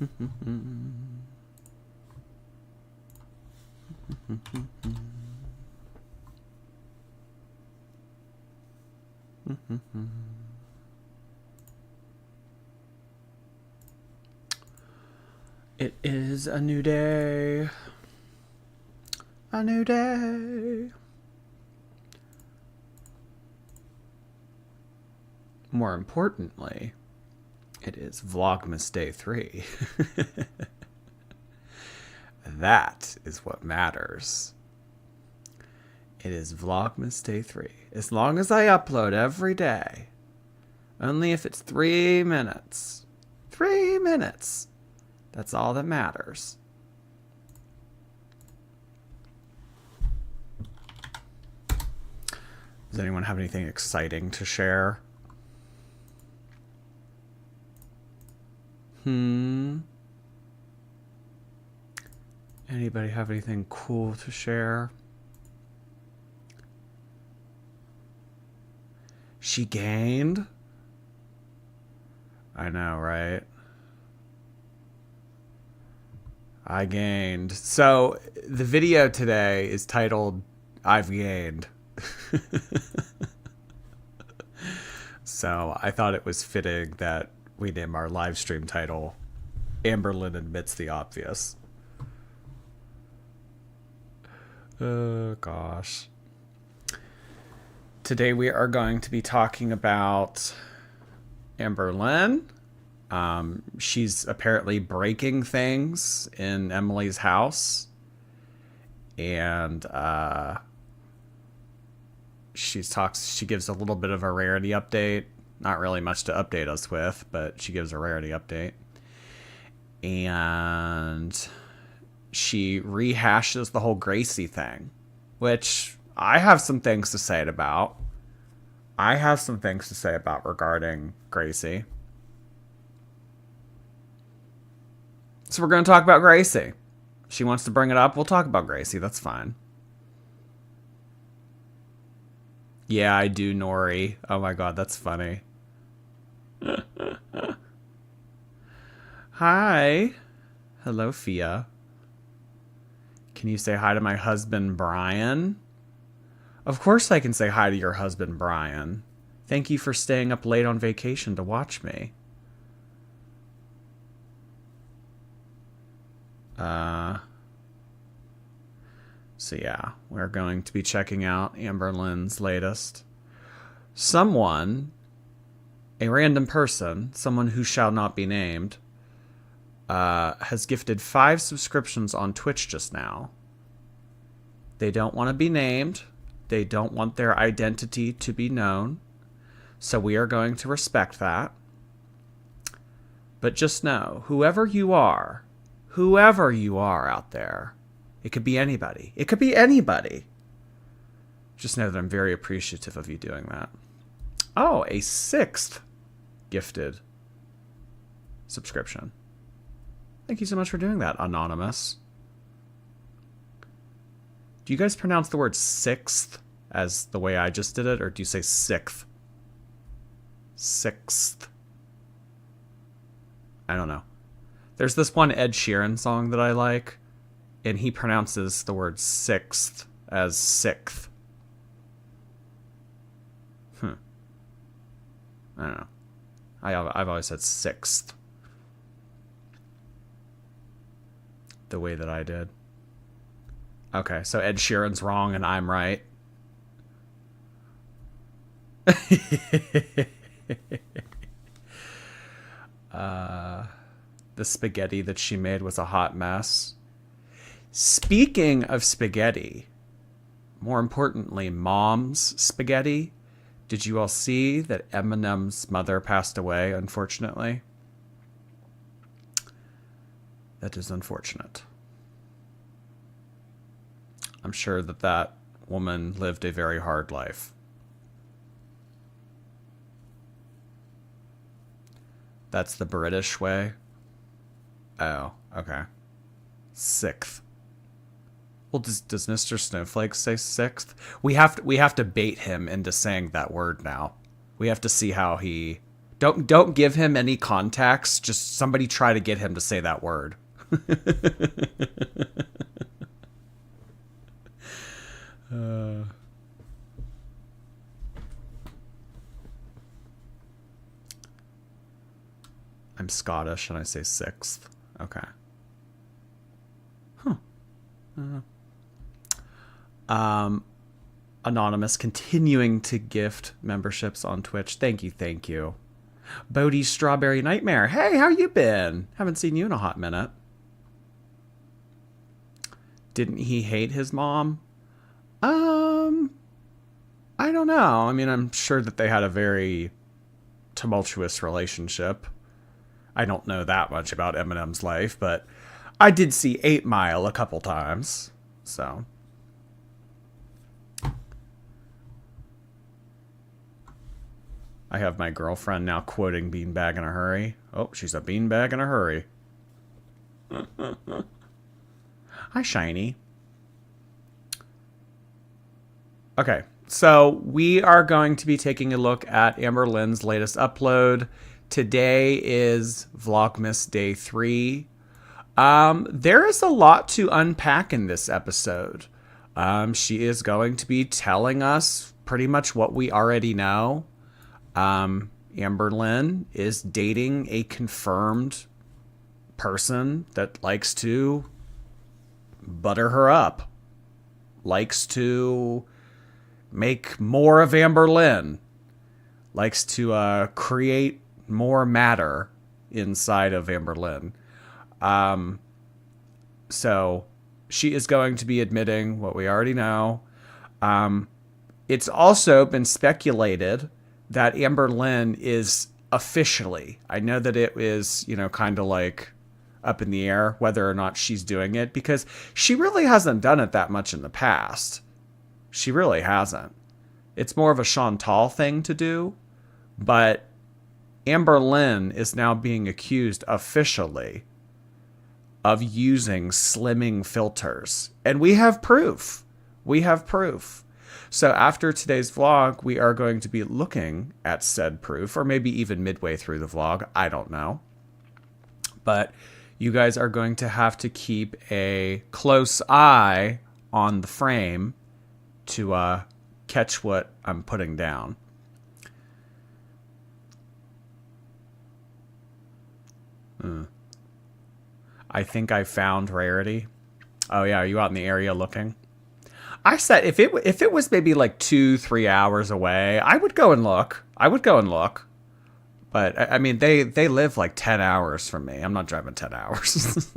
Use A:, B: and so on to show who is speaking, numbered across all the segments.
A: It is a new day. A new day. More importantly, it is Vlogmas Day 3. That is what matters. It is Vlogmas Day 3. As long as I upload every day. Only if it's 3 minutes. 3 minutes. That's all that matters. Does anyone have anything exciting to share? Anybody have anything cool to share? She gained? I know, right? I gained. So the video today is titled, I've gained. So I thought it was fitting that we name our live stream title, Amberlynn Admits the Obvious. Oh, gosh. Today we are going to be talking about Amberlynn. She's apparently breaking things in Emily's house. And she gives a little bit of a rarity update. Not really much to update us with, but she gives a rarity update. And she rehashes the whole Gracie thing, which I have some things to say about. I have some things to say about regarding Gracie. So we're going to talk about Gracie. She wants to bring it up. We'll talk about Gracie. That's fine. Yeah, I do, Nori. Oh my god, that's funny. Hi. Hello, Fia. Can you say hi to my husband, Brian? Of course I can say hi to your husband, Brian. Thank you for staying up late on vacation to watch me. So yeah, we're going to be checking out Amberlynn's latest. Someone, a random person, someone who shall not be named, has gifted 5 subscriptions on Twitch just now. They don't want to be named. They don't want their identity to be known. So we are going to respect that. But just know, whoever you are out there, it could be anybody. It could be anybody. Just know that I'm very appreciative of you doing that. Oh, a 6th gifted subscription. Thank you so much for doing that, Anonymous. Do you guys pronounce the word 6th as the way I just did it, or do you say 6th? 6th. I don't know. There's this one Ed Sheeran song that I like, and he pronounces the word 6th as 6th. I don't know. I've always said 6th. The way that I did. Okay, so Ed Sheeran's wrong and I'm right. The spaghetti that she made was a hot mess. Speaking of spaghetti, more importantly, Mom's spaghetti, did you all see that Eminem's mother passed away, unfortunately? That is unfortunate. I'm sure that that woman lived a very hard life. That's the British way? Oh, okay. 6th. Well, does Mr. Snowflake say 6th? We have to bait him into saying that word now. We have to see how he Don't give him any context. Just somebody try to get him to say that word. I'm Scottish and I say 6th. Okay. Anonymous continuing to gift memberships on Twitch. Thank you. Bodie's Strawberry Nightmare. Hey, how you been? Haven't seen you in a hot minute. Didn't he hate his mom? I don't know. I mean, I'm sure that they had a very tumultuous relationship. I don't know that much about Eminem's life, but I did see 8 Mile a couple times, so. I have my girlfriend now quoting Beanbag in a Hurry. Oh, she's a beanbag in a hurry. Hi, Shiny. Okay, so we are going to be taking a look at Amberlynn's latest upload. Today is Vlogmas Day 3. There is a lot to unpack in this episode. She is going to be telling us pretty much what we already know. Amberlynn is dating a confirmed person that likes to butter her up. Likes to make more of Amberlynn. Likes to create more matter inside of Amberlynn. So she is going to be admitting what we already know. It's also been speculated that Amberlynn is officially, I know that it is, kind of like up in the air whether or not she's doing it, because she really hasn't done it that much in the past. She really hasn't. It's more of a Chantal thing to do, but Amberlynn is now being accused officially of using slimming filters. And we have proof. So after today's vlog, we are going to be looking at said proof, or maybe even midway through the vlog. I don't know. But you guys are going to have to keep a close eye on the frame to catch what I'm putting down. I think I found Rarity. Oh yeah, are you out in the area looking? I said if it was maybe like 2-3 hours away, I would go and look. But I mean, they live like 10 hours from me. I'm not driving 10 hours.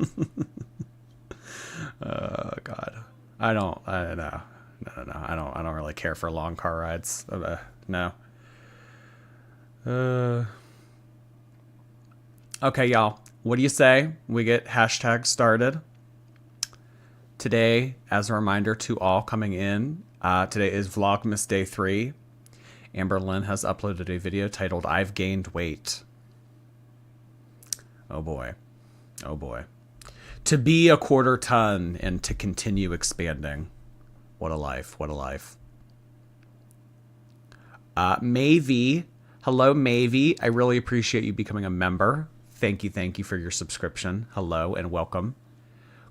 A: Oh God, I don't really care for long car rides. No. Okay, y'all. What do you say we get hashtag started? Today, as a reminder to all coming in, today is Vlogmas Day 3. Amberlynn has uploaded a video titled, I've Gained Weight. Oh boy. To be a 1/4 ton and to continue expanding. What a life. Mavie. Hello, Mavie. I really appreciate you becoming a member. Thank you for your subscription. Hello and welcome.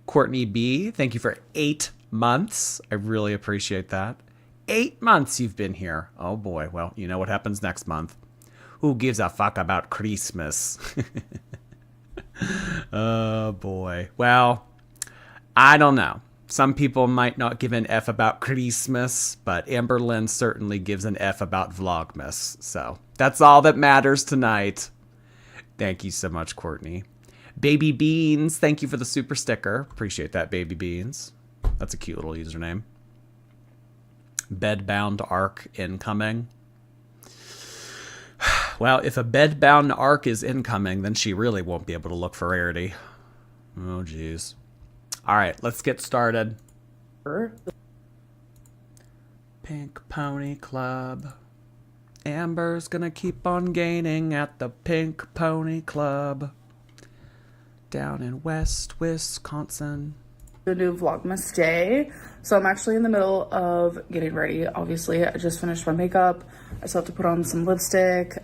A: Courtney B, thank you for 8 months. I really appreciate that. 8 months you've been here. Oh boy. Well, you know what happens next month. Who gives a fuck about Christmas? Oh boy. Well, I don't know. Some people might not give an F about Christmas, but Amberlynn certainly gives an F about Vlogmas. So that's all that matters tonight. Thank you so much, Courtney. Baby Beans, thank you for the super sticker. Appreciate that, Baby Beans. That's a cute little username. Bedbound Arc incoming. Well, if a bedbound Arc is incoming, then she really won't be able to look for Rarity. Oh, geez. All right, let's get started. Pink Pony Club. Amber's gonna keep on gaining at the Pink Pony Club. Down in West Wisconsin.
B: The new Vlogmas day. So I'm actually in the middle of getting ready. Obviously, I just finished my makeup. I still have to put on some lipstick,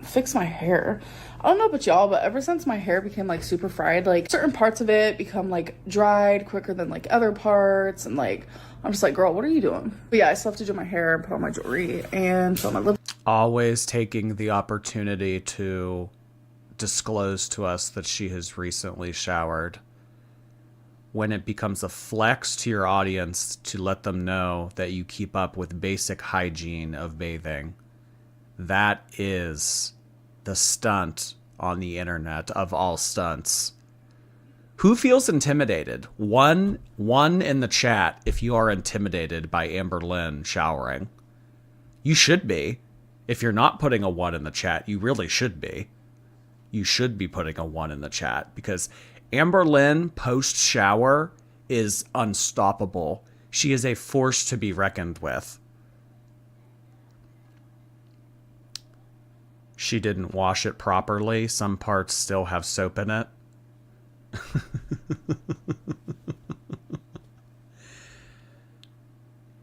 B: fix my hair. I don't know about y'all, but ever since my hair became like super fried, like certain parts of it become like dried quicker than like other parts, and like I'm just like, girl, what are you doing? But yeah, I still have to do my hair and put on my jewelry and put on my lip.
A: Always taking the opportunity to disclose to us that she has recently showered. When it becomes a flex to your audience to let them know that you keep up with basic hygiene of bathing, that is the stunt on the internet of all stunts. Who feels intimidated? One in the chat if you are intimidated by Amberlynn showering. You should be. If you're not putting a 1 in the chat, you really should be. You should be putting a 1 in the chat, because Amberlynn post-shower is unstoppable. She is a force to be reckoned with. She didn't wash it properly. Some parts still have soap in it.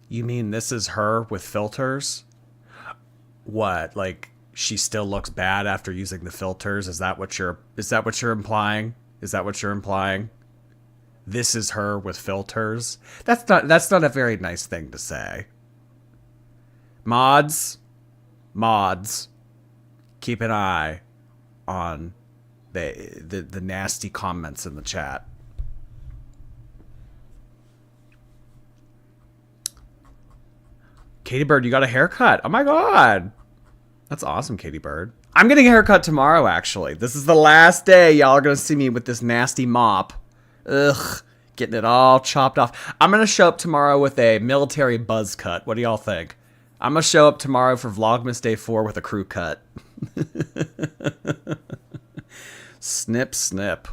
A: You mean this is her with filters? What, like she still looks bad after using the filters? Is that what you're implying? Is that what you're implying? This is her with filters? That's not a very nice thing to say. Mods, keep an eye on the nasty comments in the chat. Katie Bird, you got a haircut. Oh my god. That's awesome, Katie Bird. I'm getting a haircut tomorrow, actually. This is the last day y'all are going to see me with this nasty mop. Ugh. Getting it all chopped off. I'm going to show up tomorrow with a military buzz cut. What do y'all think? I'm going to show up tomorrow for Vlogmas Day 4 with a crew cut. Snip, snip.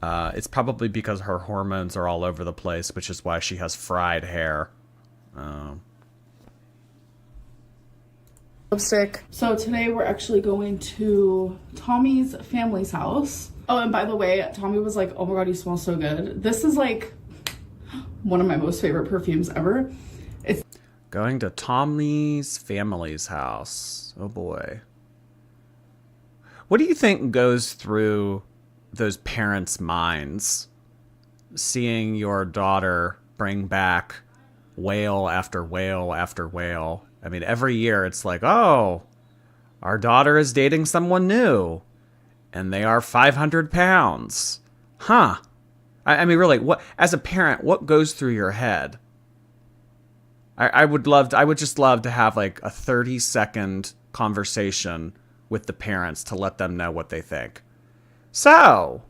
A: It's probably because her hormones are all over the place, which is why she has fried hair.
B: Lipstick. So today we're actually going to Tommy's family's house. Oh, and by the way, Tommy was like, oh my god, you smell so good. This is like one of my most favorite perfumes ever. It's
A: going to Tommy's family's house. Oh boy. What do you think goes through those parents' minds seeing your daughter bring back whale after whale after whale? I mean, every year it's like, oh, our daughter is dating someone new and they are 500 pounds. Huh. I mean, really, what, as a parent, what goes through your head? I would just love to have like a 30-second conversation with the parents to let them know what they think. So,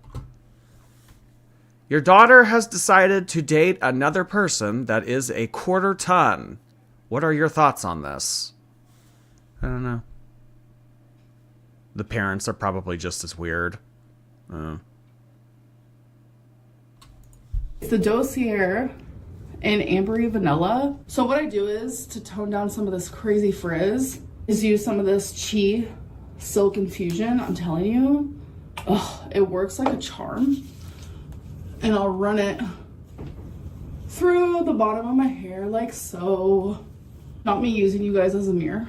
A: your daughter has decided to date another person that is a 1/4 ton. What are your thoughts on this? I don't know. The parents are probably just as weird.
B: the Dossier in Ambery Vanilla. So what I do is, to tone down some of this crazy frizz, is use some of this Chi Silk Infusion. I'm telling you, oh, it works like a charm. And I'll run it through the bottom of my hair like so. Not me using you guys as a mirror.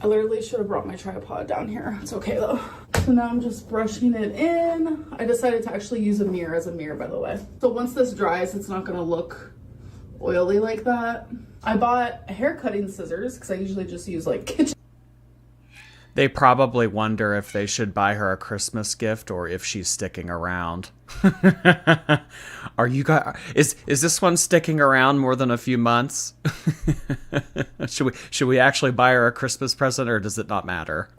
B: I literally should have brought my tripod down here. It's okay though. So now I'm just brushing it in. I decided to actually use a mirror as a mirror, by the way. So once this dries, it's not gonna look oily like that. I bought hair cutting scissors because I usually just use like kitchen.
A: They probably wonder if they should buy her a Christmas gift or if she's sticking around. Are you guys? Is this one sticking around more than a few months? Should we actually buy her a Christmas present, or does it not matter?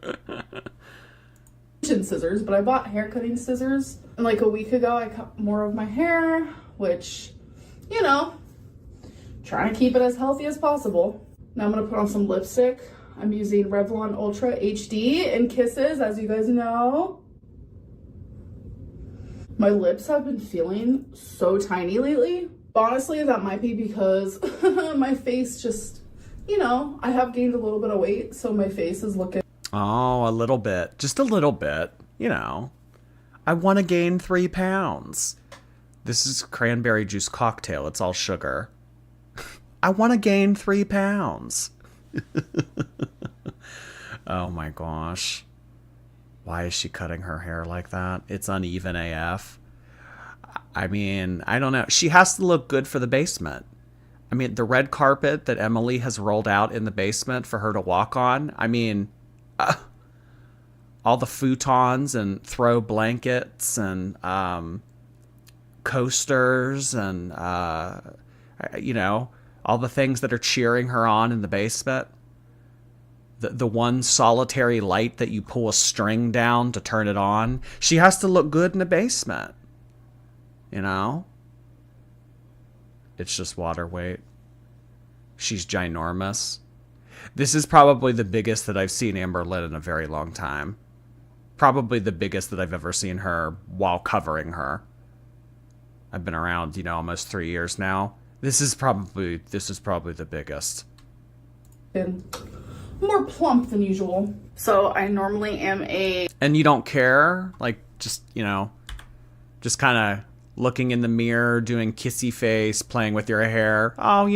B: Kitchen scissors, but I bought hair cutting scissors, and like a week ago I cut more of my hair, which, you know, trying to keep it as healthy as possible. Now I'm gonna put on some lipstick. I'm using Revlon Ultra HD in Kisses, as you guys know. My lips have been feeling so tiny lately. Honestly, that might be because my face just, you know, I have gained a little bit of weight, so my face is looking...
A: Oh, a little bit. Just a little bit, you know. I want to gain 3 pounds. This is cranberry juice cocktail. It's all sugar. I want to gain 3 pounds. Oh my gosh. Why is she cutting her hair like that? It's uneven AF. I mean, I don't know. She has to look good for the basement. I mean, the red carpet that Emily has rolled out in the basement for her to walk on. I mean, all the futons and throw blankets and coasters and, all the things that are cheering her on in the basement. The one solitary light that you pull a string down to turn it on. She has to look good in the basement. You know? It's just water weight. She's ginormous. This is probably the biggest that I've seen Amberlynn in a very long time. Probably the biggest that I've ever seen her while covering her. I've been around, almost 3 years now. This is probably the biggest.
B: More plump than usual. So I normally am
A: And you don't care? Like, just kind of looking in the mirror, doing kissy face, playing with your hair. Oh,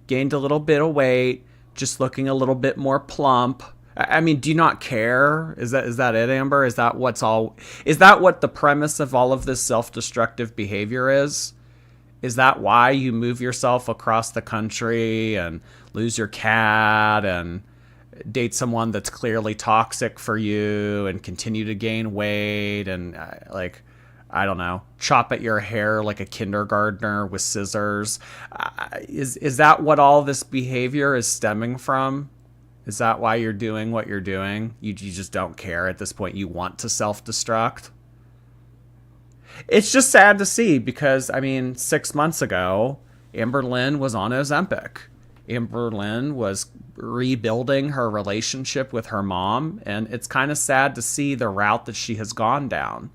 A: gained a little bit of weight, just looking a little bit more plump. I mean, do you not care? Is that it, Amber? Is that what the premise of all of this self-destructive behavior is? Is that why you move yourself across the country and lose your cat and date someone that's clearly toxic for you and continue to gain weight and I don't know, chop at your hair like a kindergartner with scissors? Is that what all this behavior is stemming from? Is that why you're doing what you're doing? You just don't care at this point. You want to self-destruct? It's just sad to see because, 6 months ago, Amberlynn was on Ozempic. Amberlynn was rebuilding her relationship with her mom, and it's kind of sad to see the route that she has gone down.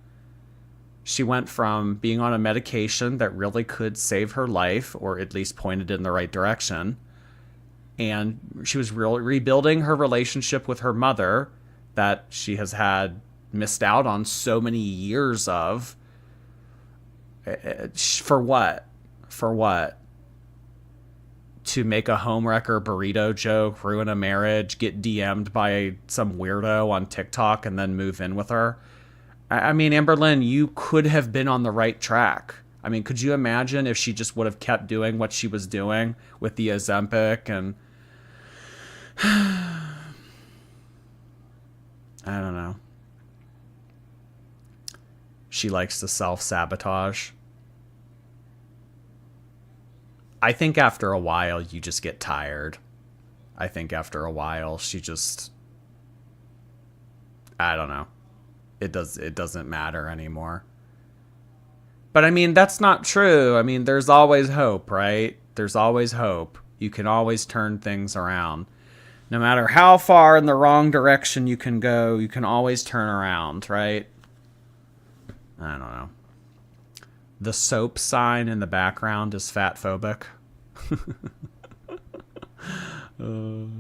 A: She went from being on a medication that really could save her life, or at least pointed in the right direction, and she was really rebuilding her relationship with her mother that she has had missed out on so many years of. For what? For what? To make a homewrecker burrito joke, ruin a marriage, get DM'd by some weirdo on TikTok, and then move in with her? Amberlynn, you could have been on the right track. Could you imagine if she just would have kept doing what she was doing with the Ozempic and... I don't know. She likes to self-sabotage. I think after a while, you just get tired. I think after a while, she just... I don't know. It doesn't matter anymore. But that's not true. There's always hope, right? There's always hope. You can always turn things around. No matter how far in the wrong direction you can go, you can always turn around, right? I don't know. The soap sign in the background is fat phobic. The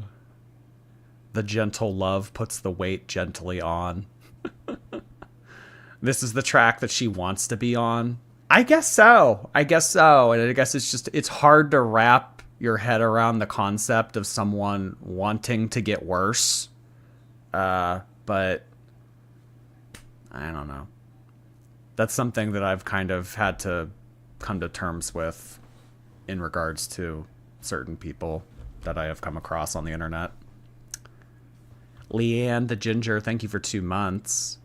A: gentle love puts the weight gently on. This is the track that she wants to be on. I guess so. And I guess it's hard to wrap your head around the concept of someone wanting to get worse. But I don't know. That's something that I've kind of had to come to terms with in regards to certain people that I have come across on the internet. Leanne the Ginger, thank you for 2 months.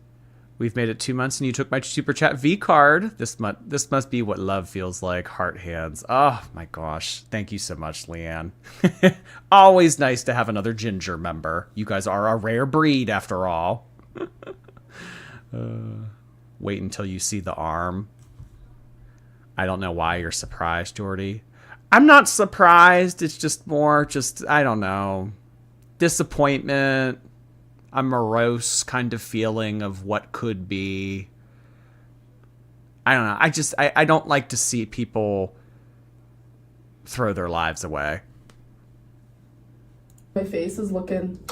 A: We've made it 2 months and you took my super chat V card. This must be what love feels like. Heart hands. Oh my gosh. Thank you so much, Leanne. Always nice to have another Ginger member. You guys are a rare breed after all. Wait until you see the arm. I don't know why you're surprised, Jordy. I'm not surprised. It's just more I don't know, disappointment, a morose kind of feeling of what could be. I don't know. I don't like to see people throw their lives away.
B: My face is looking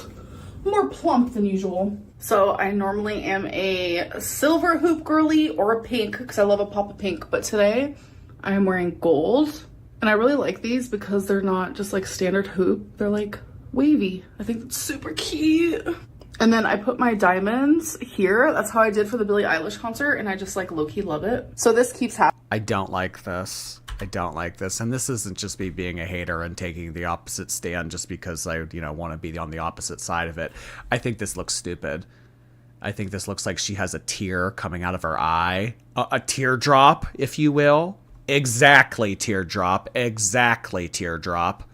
B: more plump than usual. So I normally am a silver hoop girly or a pink because I love a pop of pink. But today I am wearing gold. And I really like these because they're not just like standard hoop. They're like wavy. I think that's super cute. And then I put my diamonds here. That's how I did for the Billie Eilish concert. And I just like low-key love it. So this keeps happening.
A: I don't like this. I don't like this. And this isn't just me being a hater and taking the opposite stand just because I, want to be on the opposite side of it. I think this looks stupid. I think this looks like she has a tear coming out of her eye. A teardrop, if you will. Exactly, teardrop. Exactly, teardrop.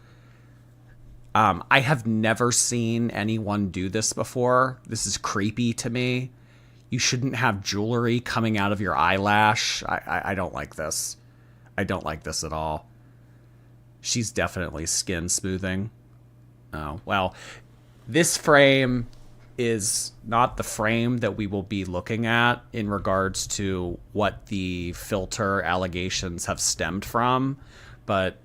A: I have never seen anyone do this before. This is creepy to me. You shouldn't have jewelry coming out of your eyelash. I don't like this. I don't like this at all. She's definitely skin smoothing. Oh, well, this frame is not the frame that we will be looking at in regards to what the filter allegations have stemmed from, but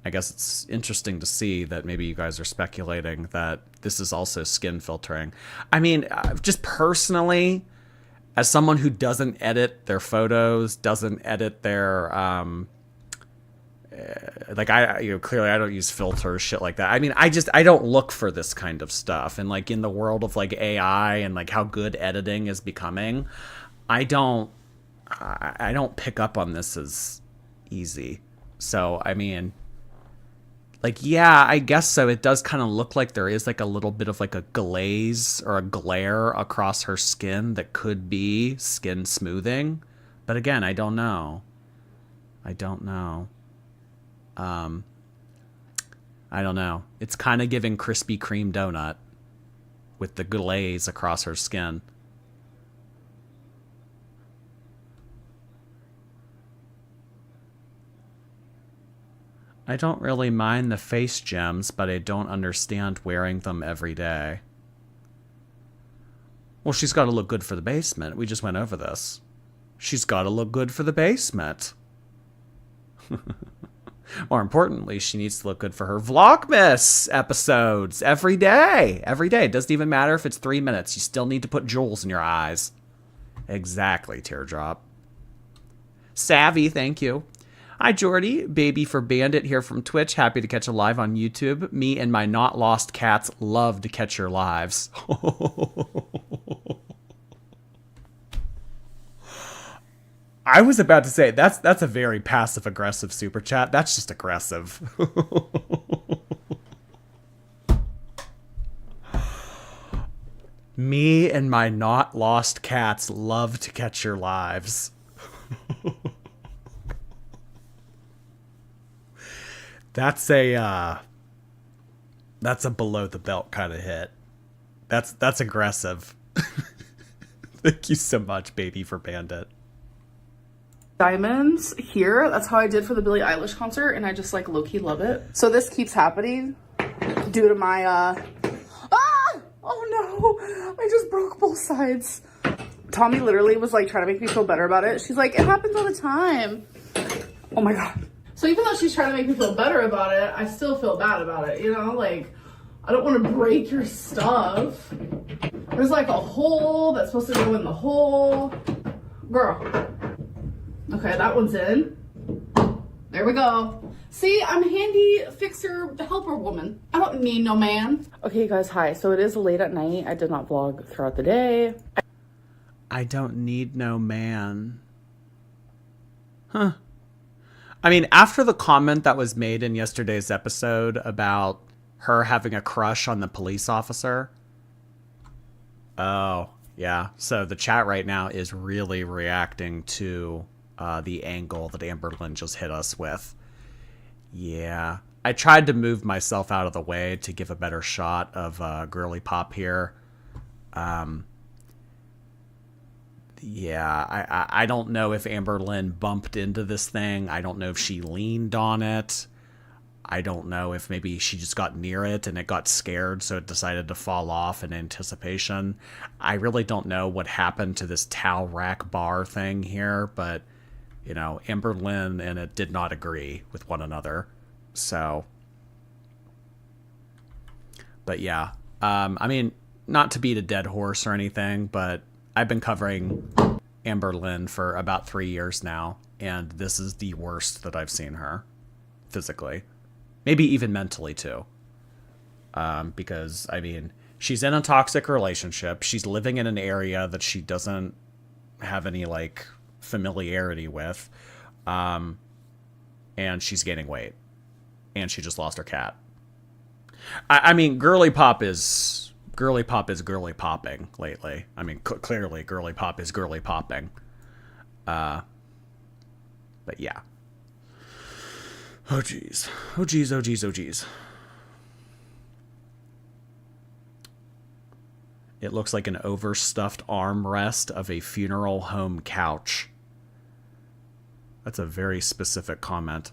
A: I guess it's interesting to see that maybe you guys are speculating that this is also skin filtering. I mean, just personally, as someone who doesn't edit their photos, doesn't edit their clearly I don't use filters, shit like that. I mean, I don't look for this kind of stuff. And like in the world of like AI and like how good editing is becoming, I don't pick up on this as easy. So, I mean, like, yeah, I guess so. It does kind of look like there is like a little bit of like a glaze or a glare across her skin that could be skin smoothing. But again, I don't know. I don't know. It's kind of giving Krispy Kreme donut with the glaze across her skin. I don't really mind the face gems, but I don't understand wearing them every day. Well, she's got to look good for the basement. We just went over this. She's got to look good for the basement. More importantly, she needs to look good for her Vlogmas episodes every day. Every day. It doesn't even matter if it's 3 minutes. You still need to put jewels in your eyes. Exactly, teardrop. Savvy, thank you. Hi, Jordy. Baby for Bandit here from Twitch. Happy to catch a live on YouTube. Me and my not lost cats love to catch your lives. I was about to say, that's a very passive-aggressive super chat. That's just aggressive. Me and my not lost cats love to catch your lives. That's a below the belt kind of hit. That's aggressive. Thank you so much, Baby for Bandit.
B: Diamonds here. That's how I did for the Billie Eilish concert, and I just like low-key love it. So this keeps happening due to my oh no, I just broke both sides. Tommy literally was like trying to make me feel better about it. She's like, it happens all the time. Oh my god. So even though she's trying to make me feel better about it, I still feel bad about it, you know? Like, I don't want to break your stuff. There's like a hole that's supposed to go in the hole. Girl. Okay, that one's in. There we go. See, I'm a handy fixer, helper woman. I don't need no man. Okay, you guys, hi. So it is late at night. I did not vlog throughout the day.
A: I don't need no man. Huh. I mean, after the comment that was made in yesterday's episode about her having a crush on the police officer. Oh, yeah. So the chat right now is really reacting to the angle that Amberlynn just hit us with. Yeah. I tried to move myself out of the way to give a better shot of Girly Pop here. Yeah, I don't know if Amberlynn bumped into this thing. I don't know if she leaned on it. I don't know if maybe she just got near it and it got scared, so it decided to fall off in anticipation. I really don't know what happened to this towel rack bar thing here, but, you know, Amberlynn and it did not agree with one another. So, but yeah, I mean, not to beat a dead horse or anything, but I've been covering Amberlynn for about 3 years now, and this is the worst that I've seen her physically, maybe even mentally too. Because I mean, she's in a toxic relationship. She's living in an area that she doesn't have any like familiarity with, and she's gaining weight, and she just lost her cat. I mean, girly pop is girly popping lately. I mean, clearly girly pop is girly popping. But yeah. Oh geez. Oh geez. Oh geez. Oh geez. It looks like an overstuffed armrest of a funeral home couch. That's a very specific comment.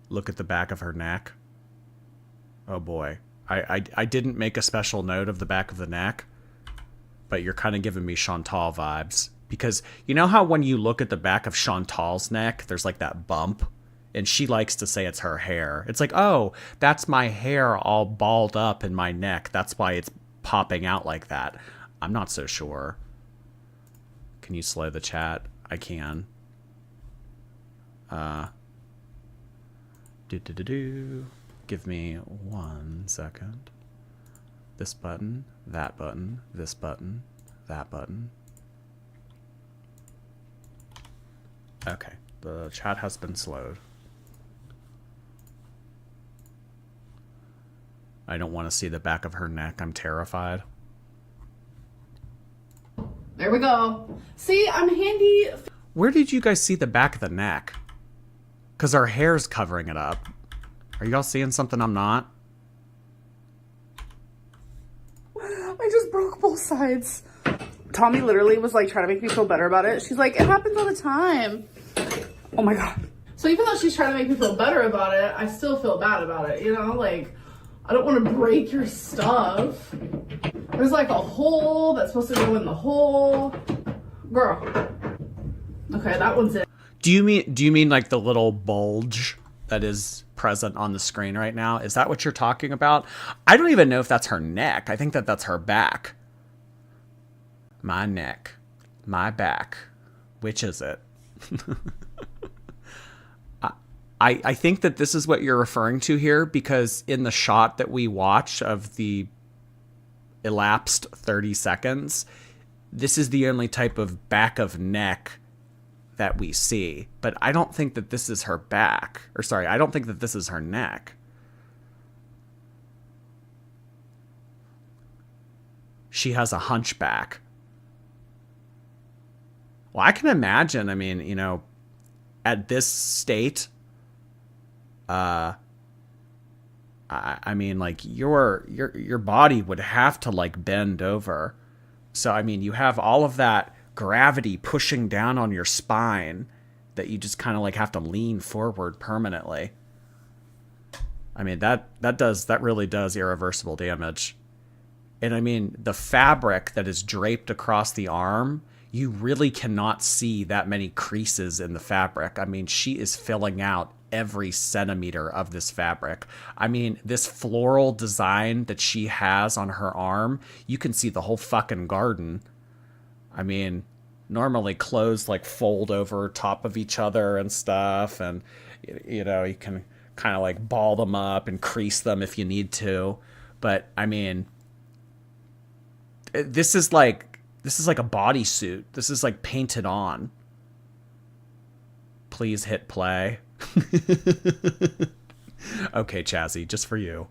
A: Look at the back of her neck. Oh boy. I didn't make a special note of the back of the neck, but you're kind of giving me Chantal vibes. Because you know how when you look at the back of Chantal's neck, there's like that bump? And she likes to say it's her hair. It's like, oh, that's my hair all balled up in my neck. That's why it's popping out like that. I'm not so sure. Can you slow the chat? I can. Give me 1 second. This button, that button, this button, that button. Okay, the chat has been slowed. I don't want to see the back of her neck. I'm terrified.
B: There we go. See, I'm handy.
A: Where did you guys see the back of the neck? Because our hair's covering it up. Are you all seeing something I'm not?
B: I just broke both sides. Tommy literally was like trying to make me feel better about it. She's like, it happens all the time. Oh my God. So even though she's trying to make me feel better about it, I still feel bad about it. You know, like, I don't want to break your stuff. There's like a hole that's supposed to go in the hole. Girl. Okay, that one's it.
A: Do you mean like the little bulge that is present on the screen right now? Is that what you're talking about? I don't even know if that's her neck. I think that's her back. My neck. My back. Which is it? I think that this is what you're referring to here, because in the shot that we watch of the elapsed 30 seconds, this is the only type of back of neck that we see. But I don't think that this is her back. Or sorry, I don't think that this is her neck. She has a hunchback. Well, I can imagine, I mean, you know, at this state, I mean, like your body would have to like bend over. So, I mean, you have all of that gravity pushing down on your spine that you just kind of like have to lean forward permanently. I mean, that really does irreversible damage. And I mean, the fabric that is draped across the arm, you really cannot see that many creases in the fabric. I mean, she is filling out every centimeter of this fabric. I mean, this floral design that she has on her arm, you can see the whole fucking garden. I mean, normally clothes like fold over top of each other and stuff, and you know, you can kind of like ball them up and crease them if you need to. But I mean, this is like a bodysuit. This is like painted on. Please hit play. Okay, Chazzy, just for you.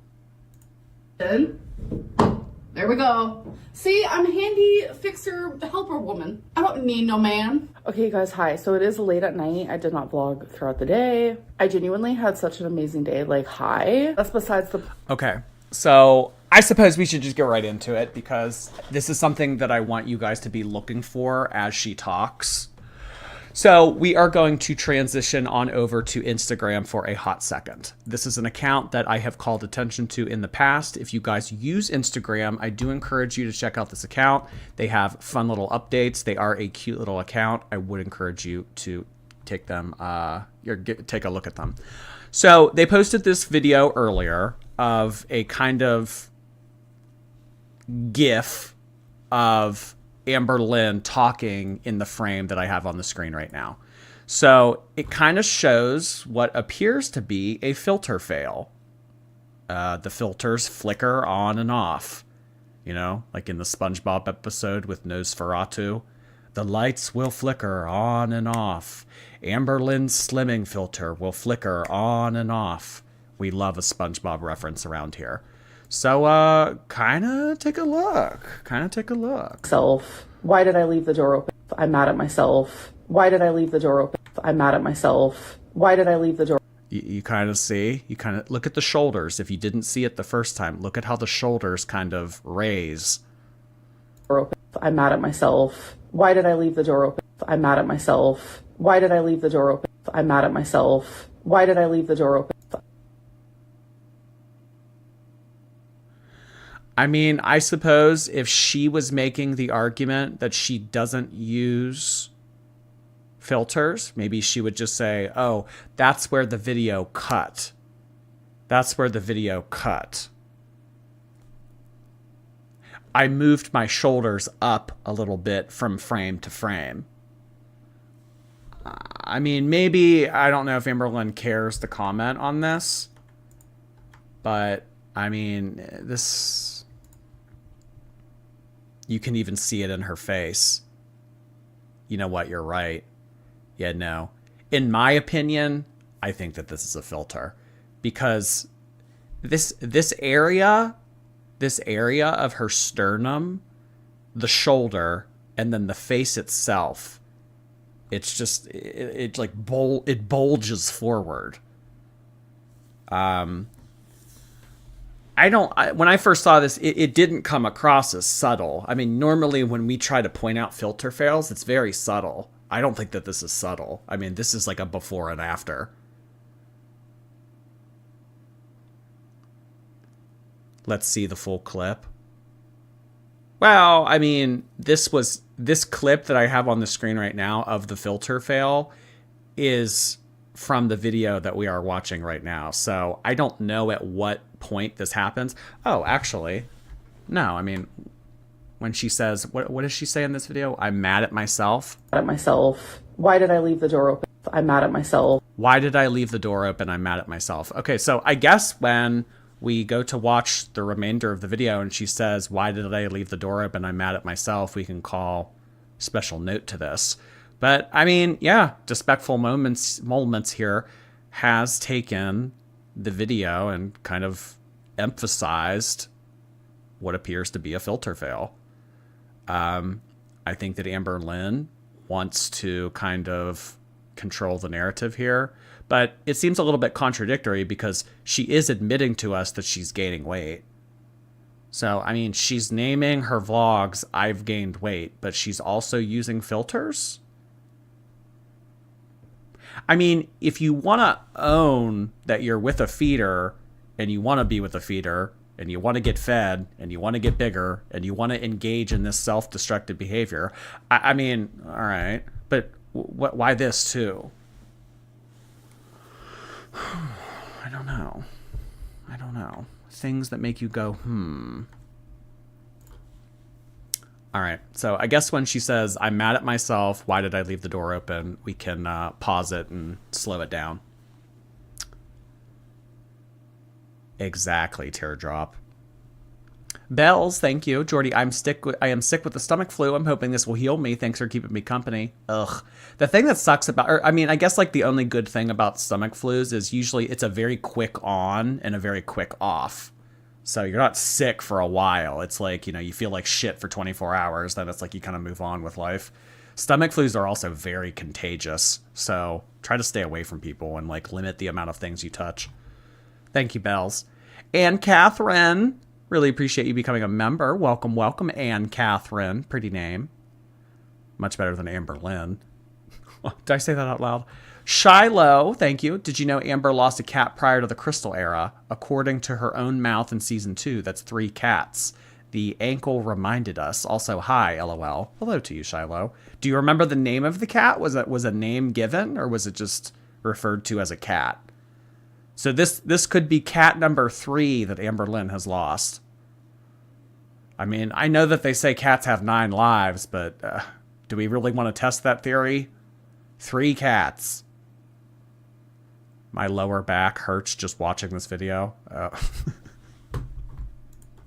B: There we go. See, I'm a handy fixer helper woman. I don't need no man. Okay, you guys, hi. So it is late at night. I did not vlog throughout the day. I genuinely had such an amazing day. Like, hi. That's besides the...
A: Okay, so I suppose we should just get right into it, because this is something that I want you guys to be looking for as she talks. So we are going to transition on over to Instagram for a hot second. This is an account that I have called attention to in the past. If you guys use Instagram, I do encourage you to check out this account. They have fun little updates. They are a cute little account. I would encourage you to take them, take a look at them. So they posted this video earlier of a kind of GIF of Amberlynn talking in the frame that I have on the screen right now. So it kind of shows what appears to be a filter fail. The filters flicker on and off. You know, like in the SpongeBob episode with Nosferatu. The lights will flicker on and off. Amberlynn's slimming filter will flicker on and off. We love a SpongeBob reference around here. So, kind of take a look.
B: Self. Why did I leave the door open? I'm mad at myself. Why did I leave the door open? I'm mad at myself. Why did I leave the door?
A: You kind of see. You kind of look at the shoulders. If you didn't see it the first time, look at how the shoulders kind of raise.
B: I'm mad at myself. Why did I leave the door open? I'm mad at myself. Why did I leave the door open? I'm mad at myself. Why did I leave the door open?
A: I mean, I suppose if she was making the argument that she doesn't use filters, maybe she would just say, oh, that's where the video cut. That's where the video cut. I moved my shoulders up a little bit from frame to frame. I mean, maybe, I don't know if Amberlynn cares to comment on this, but I mean, this, you can even see it in her face. You know what? You're right. Yeah, no. In my opinion, I think that this is a filter because this area of her sternum, the shoulder, and then the face itself, it's just it bulges forward. When I first saw this, it didn't come across as subtle. I mean, normally when we try to point out filter fails, it's very subtle. I don't think that this is subtle. I mean, this is like a before and after. Let's see the full clip. Well, I mean, this clip that I have on the screen right now of the filter fail is from the video that we are watching right now. So I don't know at what point this happens. Oh, actually, no. I mean, when she says, what does she say in this video? I'm mad at myself.
B: At myself. Why did I leave the door open? I'm mad at myself.
A: Why did I leave the door open? I'm mad at myself. Okay, so I guess when we go to watch the remainder of the video and she says, why did I leave the door open? I'm mad at myself. We can call special note to this. But I mean, yeah, Despectful Moments here has taken the video and kind of emphasized what appears to be a filter fail. I think that Amberlynn wants to kind of control the narrative here, but it seems a little bit contradictory because she is admitting to us that she's gaining weight. So, I mean, she's naming her vlogs, I've gained weight, but she's also using filters? I mean, if you want to own that you're with a feeder and you want to be with a feeder and you want to get fed and you want to get bigger and you want to engage in this self-destructive behavior, I mean, all right, but why this too? I don't know. Things that make you go, All right, so I guess when she says, I'm mad at myself, why did I leave the door open, we can pause it and slow it down. Exactly, Teardrop. Bells, thank you. Jordy, I am sick with the stomach flu. I'm hoping this will heal me. Thanks for keeping me company. Ugh. The thing that sucks about, I guess like the only good thing about stomach flus is usually it's a very quick on and a very quick off. So you're not sick for a while. It's like, you feel like shit for 24 hours. Then it's like you kind of move on with life. Stomach flus are also very contagious. So try to stay away from people and like limit the amount of things you touch. Thank you, Bells. And Catherine, really appreciate you becoming a member. Welcome, welcome, Anne Catherine. Pretty name. Much better than Amberlynn. Did I say that out loud? Shiloh, thank you. Did you know Amber lost a cat prior to the Crystal era? According to her own mouth in season 2, that's 3 cats. The ankle reminded us. Also, hi, LOL. Hello to you, Shiloh. Do you remember the name of the cat? Was a name given, or was it just referred to as a cat? So this could be cat number 3 that Amberlynn has lost. I mean, I know that they say cats have 9 lives, but do we really want to test that theory? 3 cats. My lower back hurts just watching this video.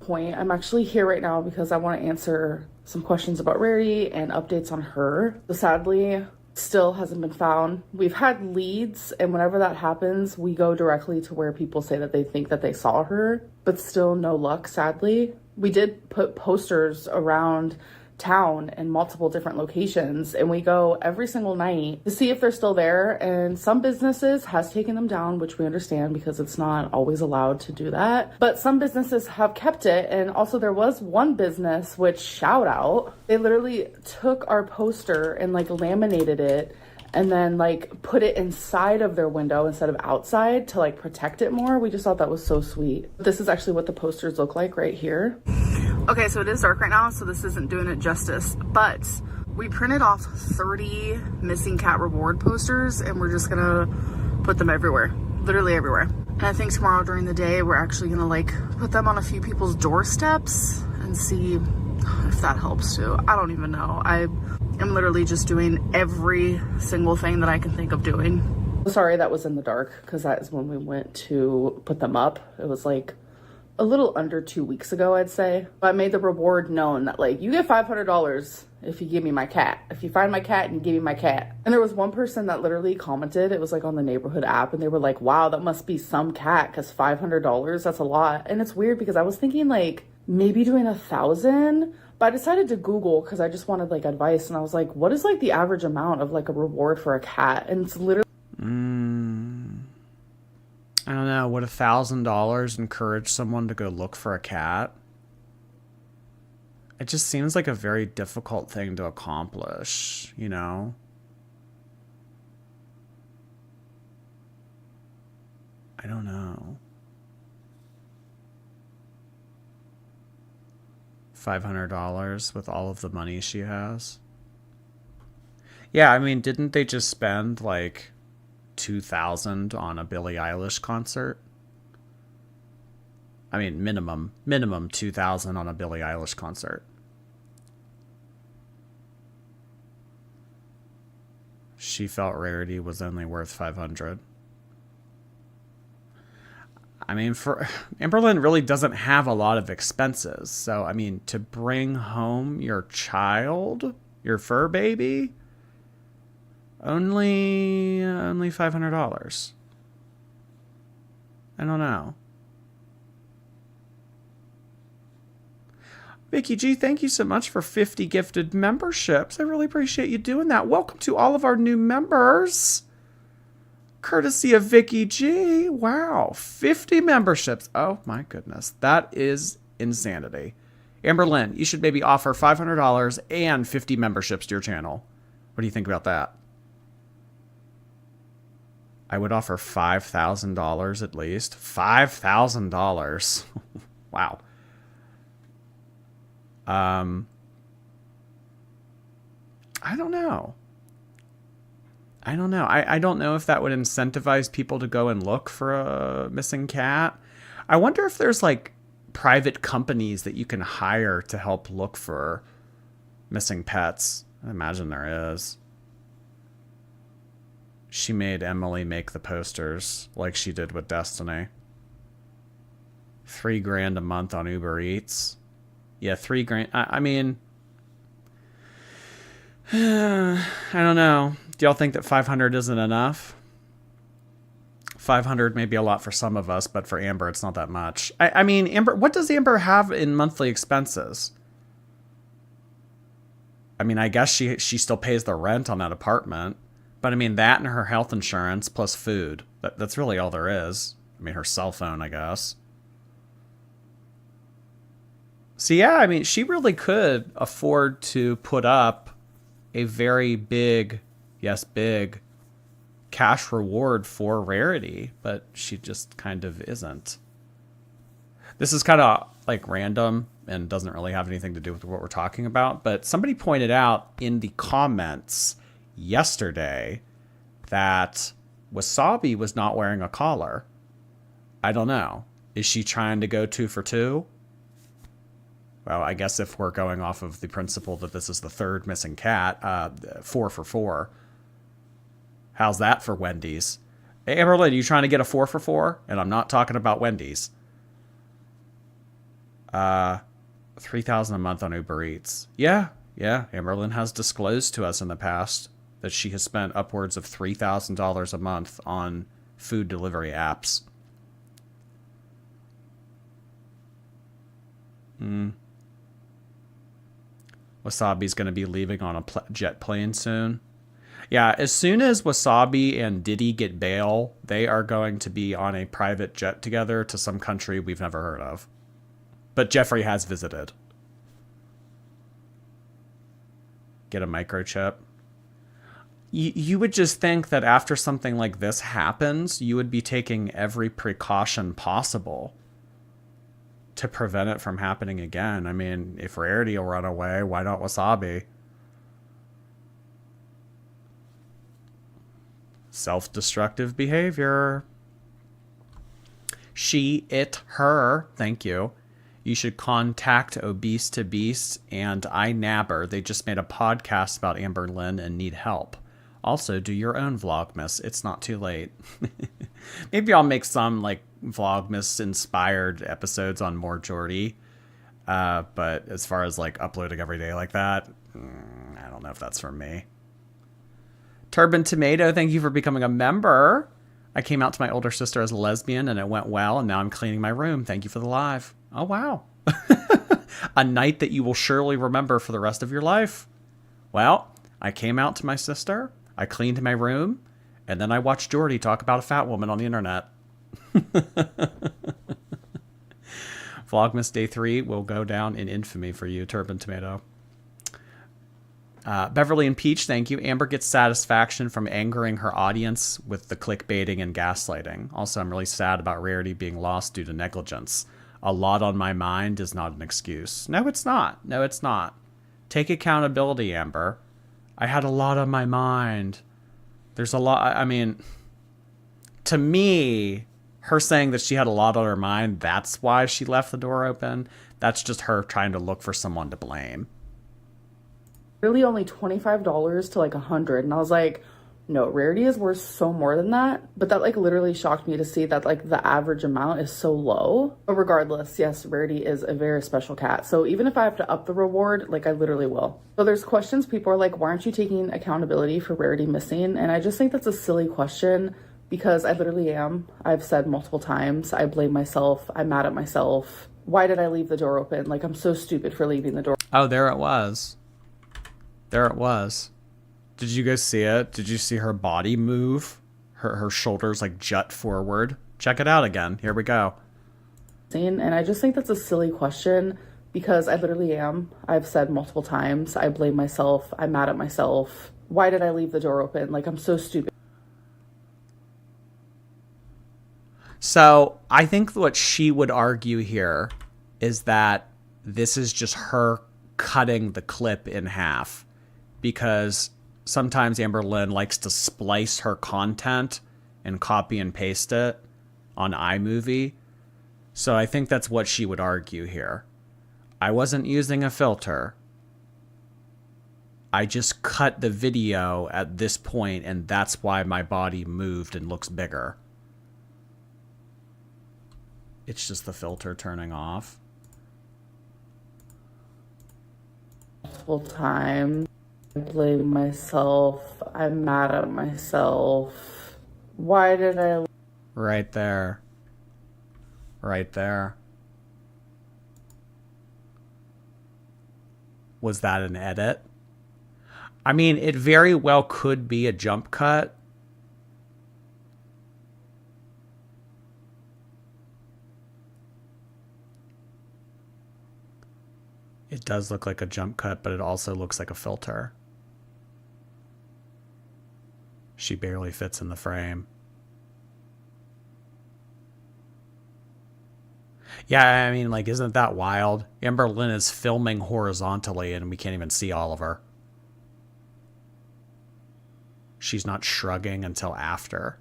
B: Point. I'm actually here right now because I want to answer some questions about Rarity and updates on her. So sadly, still hasn't been found. We've had leads, and whenever that happens, we go directly to where people say that they think that they saw her, but still no luck, sadly. We did put posters around town in multiple different locations, and we go every single night to see if they're still there, and some businesses has taken them down, which we understand because it's not always allowed to do that, but some businesses have kept it. And also there was one business, which shout out, they literally took our poster and like laminated it and then like put it inside of their window instead of outside to like protect it more. We just thought that was so sweet. This is actually what the posters look like right here. Okay, so it is dark right now, so this isn't doing it justice, but we printed off 30 missing cat reward posters and we're just gonna put them everywhere, literally everywhere. And I think tomorrow during the day, we're actually gonna like put them on a few people's doorsteps and see if that helps too. I don't even know. I am literally just doing every single thing that I can think of doing. Sorry that was in the dark, because that is when we went to put them up. It was like a little under 2 weeks ago, I'd say. I made the reward known that like, you get $500 if you give me my cat. If you find my cat and you give me my cat. And there was one person that literally commented, it was like on the neighborhood app, and they were like, wow, that must be some cat, because $500, that's a lot. And it's weird because I was thinking like maybe doing 1,000, but I decided to Google because I just wanted like advice. And I was like, what is like the average amount of like a reward for a cat? And it's literally
A: I don't know. Would $1,000 encourage someone to go look for a cat? It just seems like a very difficult thing to accomplish, you know? I don't know. $500 with all of the money she has? Yeah, I mean, didn't they just spend like $2,000 on a Billie Eilish concert? I mean, minimum $2,000 on a Billie Eilish concert. She felt Rarity was only worth $500. I mean, for Amberlynn really doesn't have a lot of expenses. So, I mean, to bring home your child, your fur baby, only $500. I don't know. Vicky G, thank you so much for 50 gifted memberships. I really appreciate you doing that. Welcome to all of our new members. Courtesy of Vicky G. Wow, 50 memberships. Oh my goodness. That is insanity. Amberlynn, you should maybe offer $500 and 50 memberships to your channel. What do you think about that? I would offer $5,000 at least. $5,000. Wow. I don't know. I don't know if that would incentivize people to go and look for a missing cat. I wonder if there's like private companies that you can hire to help look for missing pets. I imagine there is. She made Emily make the posters like she did with Destiny. $3,000 a month on Uber Eats. Yeah, $3,000. I mean, I don't know. Do y'all think that 500 isn't enough? 500 may be a lot for some of us, but for Amber, it's not that much. I mean, Amber, what does Amber have in monthly expenses? I mean, I guess she still pays the rent on that apartment, but I mean, that and her health insurance plus food. That's really all there is. I mean, her cell phone, I guess. So yeah, I mean, she really could afford to put up a very big, yes, big cash reward for Rarity, but she just kind of isn't. This is kind of like random and doesn't really have anything to do with what we're talking about, but somebody pointed out in the comments yesterday that Wasabi was not wearing a collar. I don't know. Is she trying to go 2 for 2? Well, I guess if we're going off of the principle that this is the third missing cat, 4 for 4. How's that for Wendy's? Hey, Amberlynn, you trying to get a 4 for 4? And I'm not talking about Wendy's. $3,000 a month on Uber Eats. Yeah. Amberlynn has disclosed to us in the past that she has spent upwards of $3,000 a month on food delivery apps. Wasabi's going to be leaving on a jet plane soon. Yeah, as soon as Wasabi and Diddy get bail, they are going to be on a private jet together to some country we've never heard of. But Jeffrey has visited. Get a microchip. You would just think that after something like this happens, you would be taking every precaution possible to prevent it from happening again. I mean, if Rarity will run away, why not Wasabi? Self-destructive behavior. She, it, her. Thank you. You should contact Obese to Beast and iNabber. They just made a podcast about Amberlynn and need help. Also, do your own Vlogmas. It's not too late. Maybe I'll make some like Vlogmas inspired episodes on more Jordy. But as far as like uploading every day like that, I don't know if that's for me. Turban Tomato, thank you for becoming a member. I came out to my older sister as a lesbian and it went well, and now I'm cleaning my room. Thank you for the live. Oh, wow. A night that you will surely remember for the rest of your life. Well, I came out to my sister, I cleaned my room, and then I watched Jordy talk about a fat woman on the internet. Vlogmas Day 3 will go down in infamy for you, Turban Tomato. Beverly and Peach, thank you. Amber gets satisfaction from angering her audience with the clickbaiting and gaslighting. Also, I'm really sad about Rarity being lost due to negligence. A lot on my mind is not an excuse. No, it's not. No, it's not. Take accountability, Amber. I had a lot on my mind. There's a lot. I mean, to me, her saying that she had a lot on her mind, that's why she left the door open. That's just her trying to look for someone to blame.
B: Really only $25 to like $100, and I was like, no, Rarity is worth so more than that. But that like literally shocked me to see that like the average amount is so low. But regardless, yes, Rarity is a very special cat, so even if I have to up the reward, like I literally will. So there's questions, people are like, why aren't you taking accountability for Rarity missing? And I just think that's a silly question, because I literally am. I've said multiple times, I blame myself, I'm mad at myself. Why did I leave the door open? Like, I'm so stupid for leaving the door.
A: Oh, there it was. There it was. Did you guys see it? Did you see her body move? Her shoulders like jut forward. Check it out again. Here we go.
B: And I just think that's a silly question, because I literally am. I've said multiple times, I blame myself, I'm mad at myself. Why did I leave the door open? Like, I'm so stupid.
A: So I think what she would argue here is that this is just her cutting the clip in half, because sometimes Amberlynn likes to splice her content and copy and paste it on iMovie. So I think that's what she would argue here. I wasn't using a filter. I just cut the video at this point, and that's why my body moved and looks bigger. It's just the filter turning off.
B: Multiple times. I blame myself. I'm mad at myself. Why did I...
A: Right there. Right there. Was that an edit? I mean, it very well could be a jump cut. It does look like a jump cut, but it also looks like a filter. She barely fits in the frame. Yeah, I mean, like, isn't that wild? Amberlynn is filming horizontally and we can't even see all of her. She's not shrugging until after.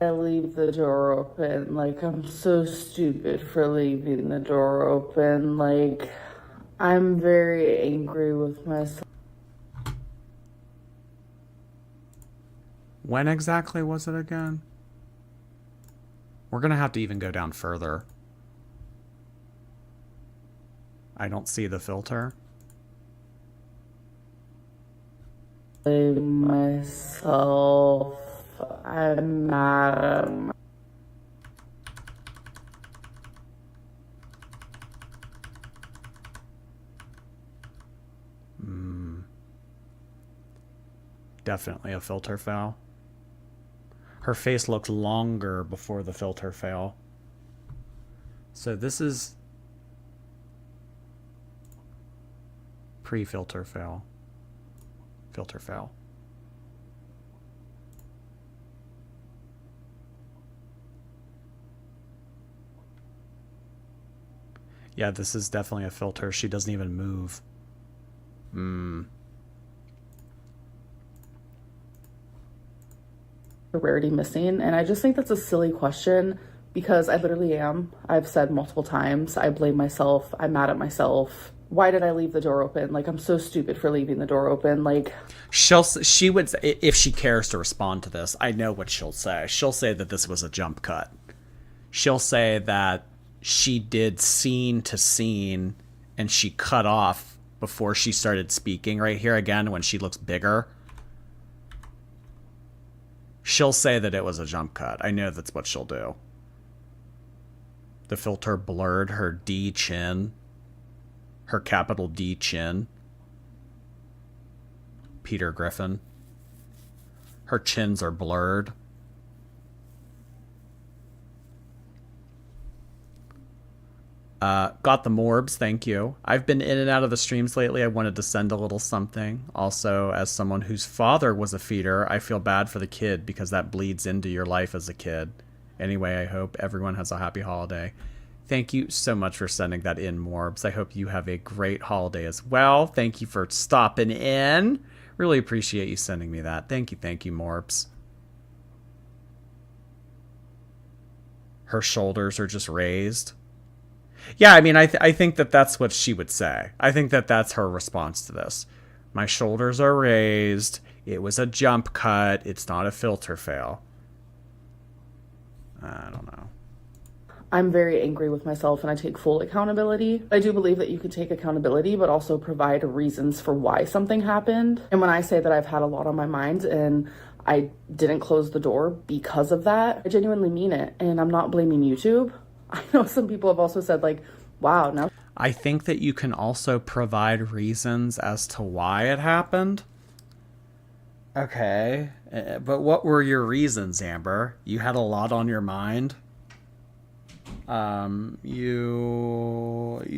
B: I leave the door open. Like, I'm so stupid for leaving the door open. Like, I'm very angry with myself.
A: When exactly was it again? We're going to have to even go down further. I don't see the filter.
B: Myself. I'm mad at myself.
A: Definitely a filter fail. Her face looked longer before the filter fail. So this is pre-filter fail. Filter fail. Yeah, this is definitely a filter. She doesn't even move.
B: Rarity missing, and I just think that's a silly question because I literally am. I've said multiple times, I blame myself. I'm mad at myself. Why did I leave the door open? Like, I'm so stupid for leaving the door open. Like,
A: she would, if she cares to respond to this, I know what she'll say. She'll say that this was a jump cut. She'll say that she did scene to scene and she cut off before she started speaking right here again when she looks bigger. She'll say that it was a jump cut. I know that's what she'll do. The filter blurred her D chin. Her capital D chin. Peter Griffin. Her chins are blurred. Got the morbs, thank you. I've been in and out of the streams lately. I wanted to send a little something. Also, as someone whose father was a feeder, I feel bad for the kid because that bleeds into your life as a kid. Anyway, I hope everyone has a happy holiday. Thank you so much for sending that in, morbs. I hope you have a great holiday as well. Thank you for stopping in. Really appreciate you sending me that. Thank you, morbs. Her shoulders are just raised. Yeah, I mean, I think that that's what she would say. I think that that's her response to this. My shoulders are raised. It was a jump cut. It's not a filter fail. I don't know.
B: I'm very angry with myself and I take full accountability. I do believe that you can take accountability, but also provide reasons for why something happened. And when I say that I've had a lot on my mind and I didn't close the door because of that, I genuinely mean it. And I'm not blaming YouTube. I know some people have also said, like, wow, now.
A: I think that you can also provide reasons as to why it happened. Okay. But what were your reasons, Amber? You had a lot on your mind. You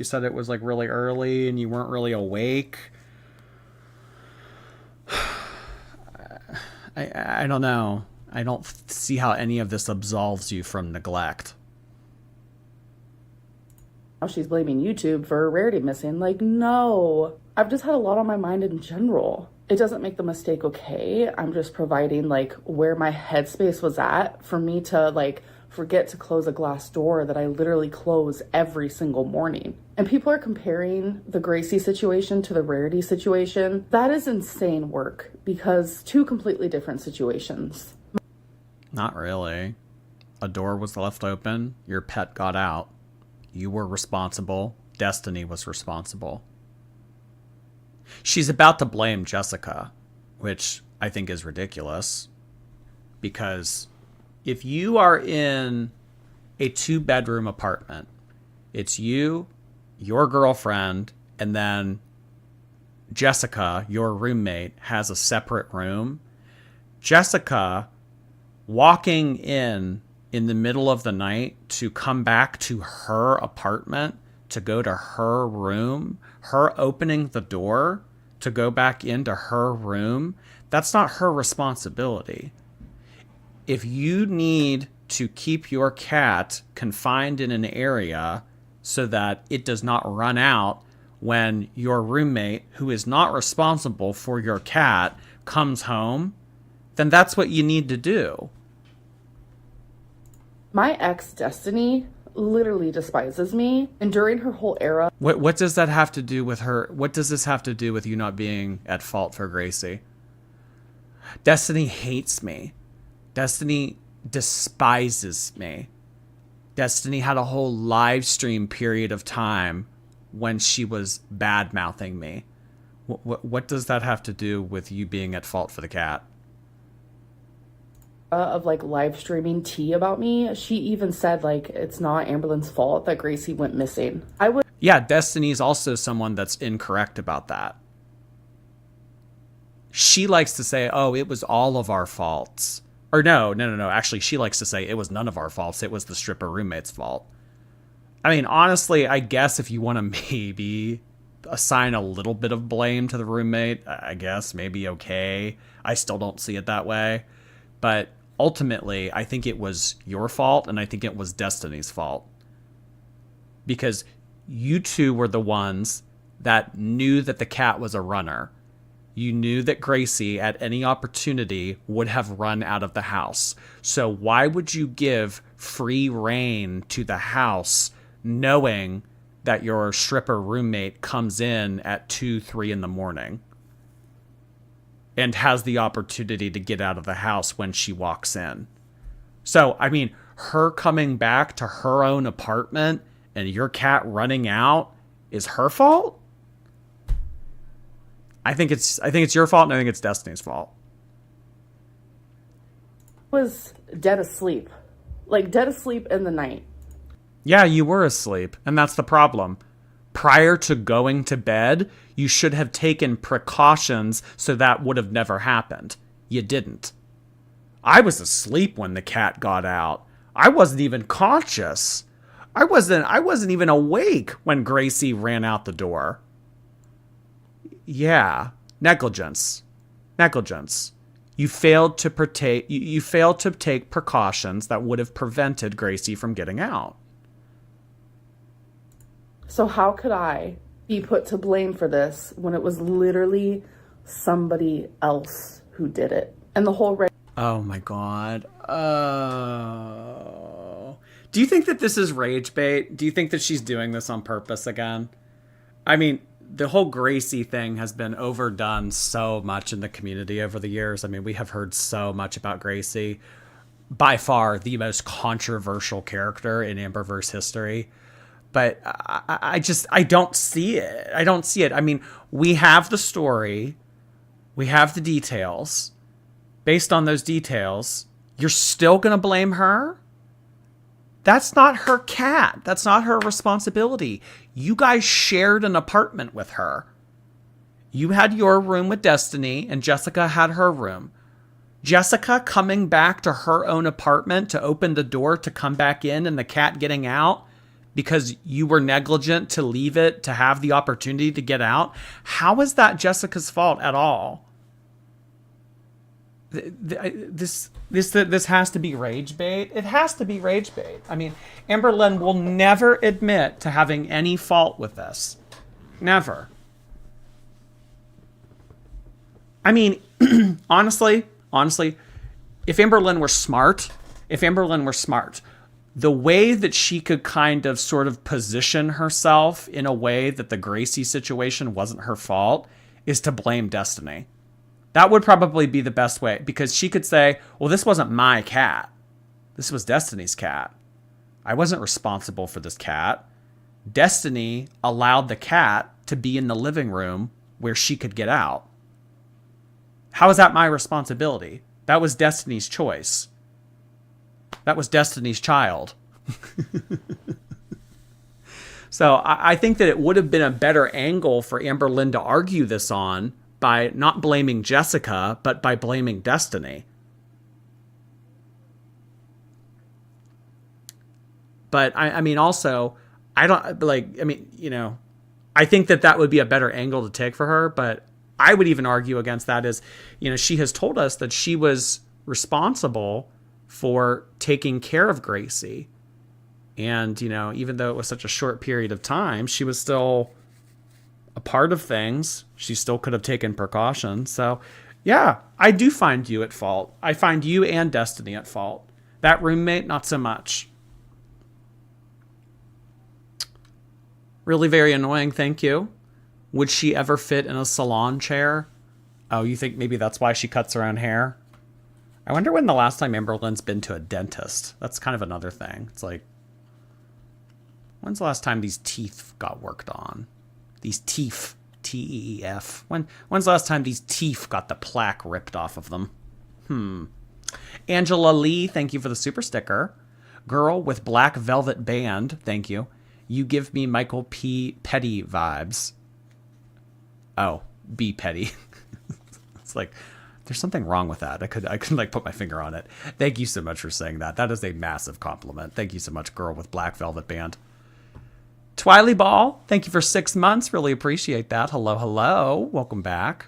A: said it was like really early and you weren't really awake. I don't know. I don't see how any of this absolves you from neglect.
B: She's blaming YouTube for rarity missing. Like, no, I've just had a lot on my mind in general. It doesn't make the mistake okay. I'm just providing like where my headspace was at for me to like forget to close a glass door that I literally close every single morning. And people are comparing the Gracie situation to the rarity situation. That is insane work because two completely different situations.
A: Not really. A door was left open. Your pet got out. You were responsible. Destiny was responsible. She's about to blame Jessica, which I think is ridiculous. Because if you are in a 2-bedroom apartment, it's you, your girlfriend, and then Jessica, your roommate, has a separate room. Jessica walking in the middle of the night to come back to her apartment, to go to her room, her opening the door to go back into her room, that's not her responsibility. If you need to keep your cat confined in an area so that it does not run out when your roommate, who is not responsible for your cat, comes home, then that's what you need to do.
B: My ex, Destiny, literally despises me. And during her whole era,
A: What does that have to do with her? What does this have to do with you not being at fault for Gracie? Destiny hates me. Destiny despises me. Destiny had a whole live stream period of time when she was bad mouthing me. What does that have to do with you being at fault for the cat?
B: of like live streaming tea about me, she even said like it's not Amberlynn's fault that Gracie went missing. I would
A: Yeah, Destiny's also someone that's incorrect about that. She likes to say, oh, it was all of our faults. Or no. Actually, she likes to say it was none of our faults. It was the stripper roommate's fault. I mean, honestly, I guess if you want to maybe assign a little bit of blame to the roommate, I guess maybe okay. I still don't see it that way. But ultimately, I think it was your fault, and I think it was Destiny's fault. Because you two were the ones that knew that the cat was a runner. You knew that Gracie, at any opportunity, would have run out of the house. So why would you give free reign to the house knowing that your stripper roommate comes in at 2, 3 in the morning and has the opportunity to get out of the house when she walks in? So, I mean, her coming back to her own apartment and your cat running out is her fault? I think it's your fault, and I think it's Destiny's fault.
B: was dead asleep. Like dead asleep in the night.
A: Yeah, you were asleep, and that's the problem. Prior to going to bed, you should have taken precautions so that would have never happened. You didn't. I was asleep when the cat got out. I wasn't even conscious. I wasn't even awake when Gracie ran out the door. Yeah, negligence. You failed to take precautions that would have prevented Gracie from getting out.
B: So how could I be put to blame for this when it was literally somebody else who did it? And the whole
A: Oh my god. Oh. Do you think that this is rage bait? Do you think that she's doing this on purpose again? I mean, the whole Gracie thing has been overdone so much in the community over the years. I mean, we have heard so much about Gracie. By far the most controversial character in Amberverse history. But I don't see it. I mean, we have the story. We have the details. Based on those details, you're still going to blame her? That's not her cat. That's not her responsibility. You guys shared an apartment with her. You had your room with Destiny, and Jessica had her room. Jessica coming back to her own apartment to open the door to come back in and the cat getting out because you were negligent to leave it to have the opportunity to get out. How is that Jessica's fault at all? This has to be rage bait. It has to be rage bait. I mean, Amberlynn will never admit to having any fault with this. Never. I mean, honestly, if Amberlynn were smart, the way that she could kind of sort of position herself in a way that the Gracie situation wasn't her fault is to blame Destiny. That would probably be the best way, because she could say, well, this wasn't my cat. This was Destiny's cat. I wasn't responsible for this cat. Destiny allowed the cat to be in the living room where she could get out. How is that my responsibility? That was Destiny's choice. That was Destiny's child. So I think that it would have been a better angle for Amberlynn to argue this on by not blaming Jessica, but by blaming Destiny. But I mean, also, I think that would be a better angle to take for her. But I would even argue against that is, she has told us that she was responsible for taking care of Gracie. And, even though it was such a short period of time, she was still a part of things. She still could have taken precautions. So, yeah, I do find you at fault. I find you and Destiny at fault. That roommate, not so much. Really very annoying, thank you. Would she ever fit in a salon chair? Oh, you think maybe that's why she cuts her own hair? I wonder when the last time Amberlynn's been to a dentist. That's kind of another thing. It's like, when's the last time these teeth got worked on? These teeth. T-E-E-F. When's the last time these teeth got the plaque ripped off of them? Angela Lee, thank you for the super sticker. Girl with black velvet band, thank you. You give me Michael P. Petty vibes. Oh, B. Petty. It's like, there's something wrong with that. I could like put my finger on it. Thank you so much for saying that. That is a massive compliment. Thank you so much, girl with black velvet band. Twiley Ball, thank you for 6 months. Really appreciate that. Hello, hello. Welcome back.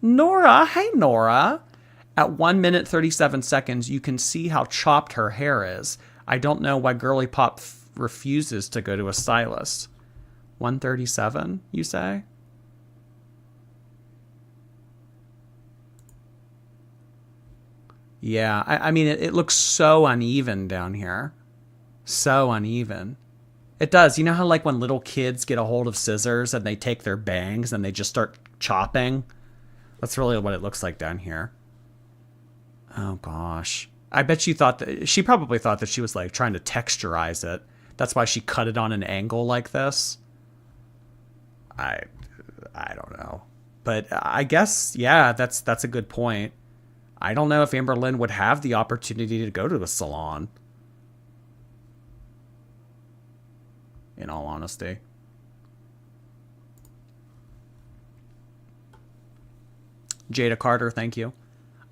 A: Nora, hey, Nora. At 1 minute, 37 seconds, you can see how chopped her hair is. I don't know why Girly Pop refuses to go to a stylist. 137, you say? Yeah, I mean, it looks so uneven down here. So uneven. It does. You know how like when little kids get a hold of scissors and they take their bangs and they just start chopping? That's really what it looks like down here. Oh gosh. I bet she probably thought that she was like trying to texturize it. That's why she cut it on an angle like this. I don't know. But I guess, yeah, that's a good point. I don't know if Amberlynn would have the opportunity to go to a salon. In all honesty. Jada Carter, thank you.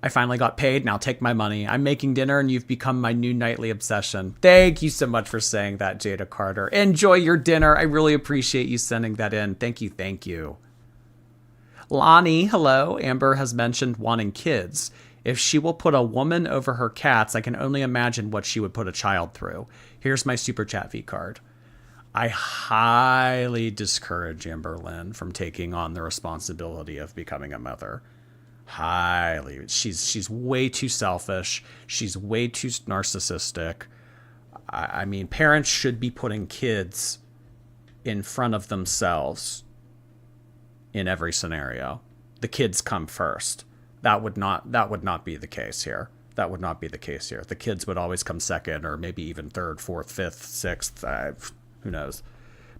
A: I finally got paid. Now take my money. I'm making dinner and you've become my new nightly obsession. Thank you so much for saying that, Jada Carter. Enjoy your dinner. I really appreciate you sending that in. Thank you. Thank you. Lonnie, hello. Amber has mentioned wanting kids. If she will put a woman over her cats, I can only imagine what she would put a child through. Here's my super chat V card. I highly discourage Amberlynn from taking on the responsibility of becoming a mother. Highly. She's way too selfish. She's way too narcissistic. I mean, parents should be putting kids in front of themselves in every scenario. The kids come first. That would not be the case here. That would not be the case here. The kids would always come second, or maybe even third, fourth, fifth, sixth. Who knows?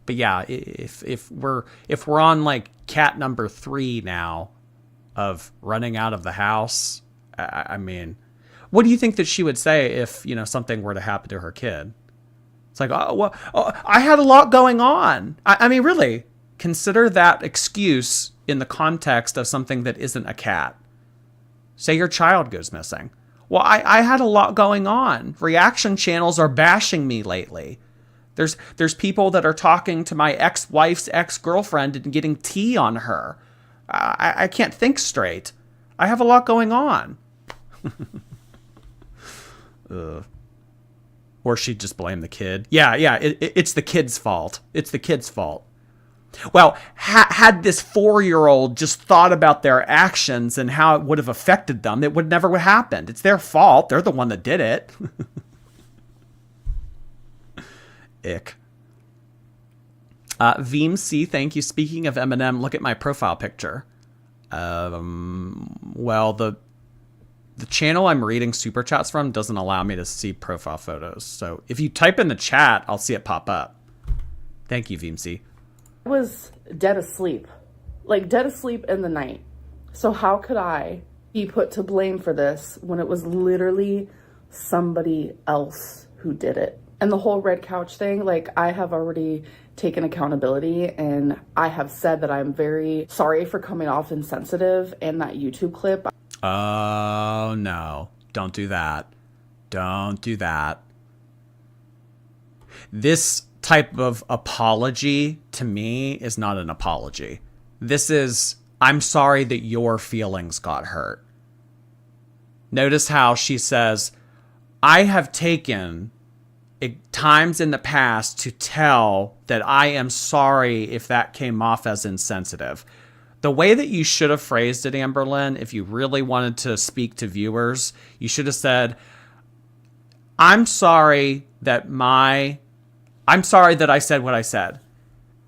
A: But yeah, if we're on like cat number 3 now of running out of the house, I mean, what do you think that she would say if, you know, something were to happen to her kid? It's like, I had a lot going on. I mean, really, consider that excuse in the context of something that isn't a cat. Say your child goes missing. Well, I had a lot going on. Reaction channels are bashing me lately. There's people that are talking to my ex-wife's ex-girlfriend and getting tea on her. I can't think straight. I have a lot going on. Or she'd just blame the kid. Yeah, it's the kid's fault. It's the kid's fault. Well, had this 4-year-old just thought about their actions and how it would have affected them, it would never have happened. It's their fault. They're the one that did it. Ick. Veem C, thank you. Speaking of Eminem, look at my profile picture. Well, the channel I'm reading super chats from doesn't allow me to see profile photos. So if you type in the chat, I'll see it pop up. Thank you, Veem C.
B: I was dead asleep. Like dead asleep in the night. So how could I be put to blame for this when it was literally somebody else who did it? And the whole red couch thing, like I have already taken accountability and I have said that I'm very sorry for coming off insensitive in that YouTube clip.
A: Oh, no. Don't do that. Don't do that. This type of apology to me is not an apology. This is, I'm sorry that your feelings got hurt. Notice how she says, I have taken times in the past to tell that I am sorry if that came off as insensitive. The way that you should have phrased it, Amberlynn, if you really wanted to speak to viewers, you should have said, I'm sorry that I'm sorry that I said what I said.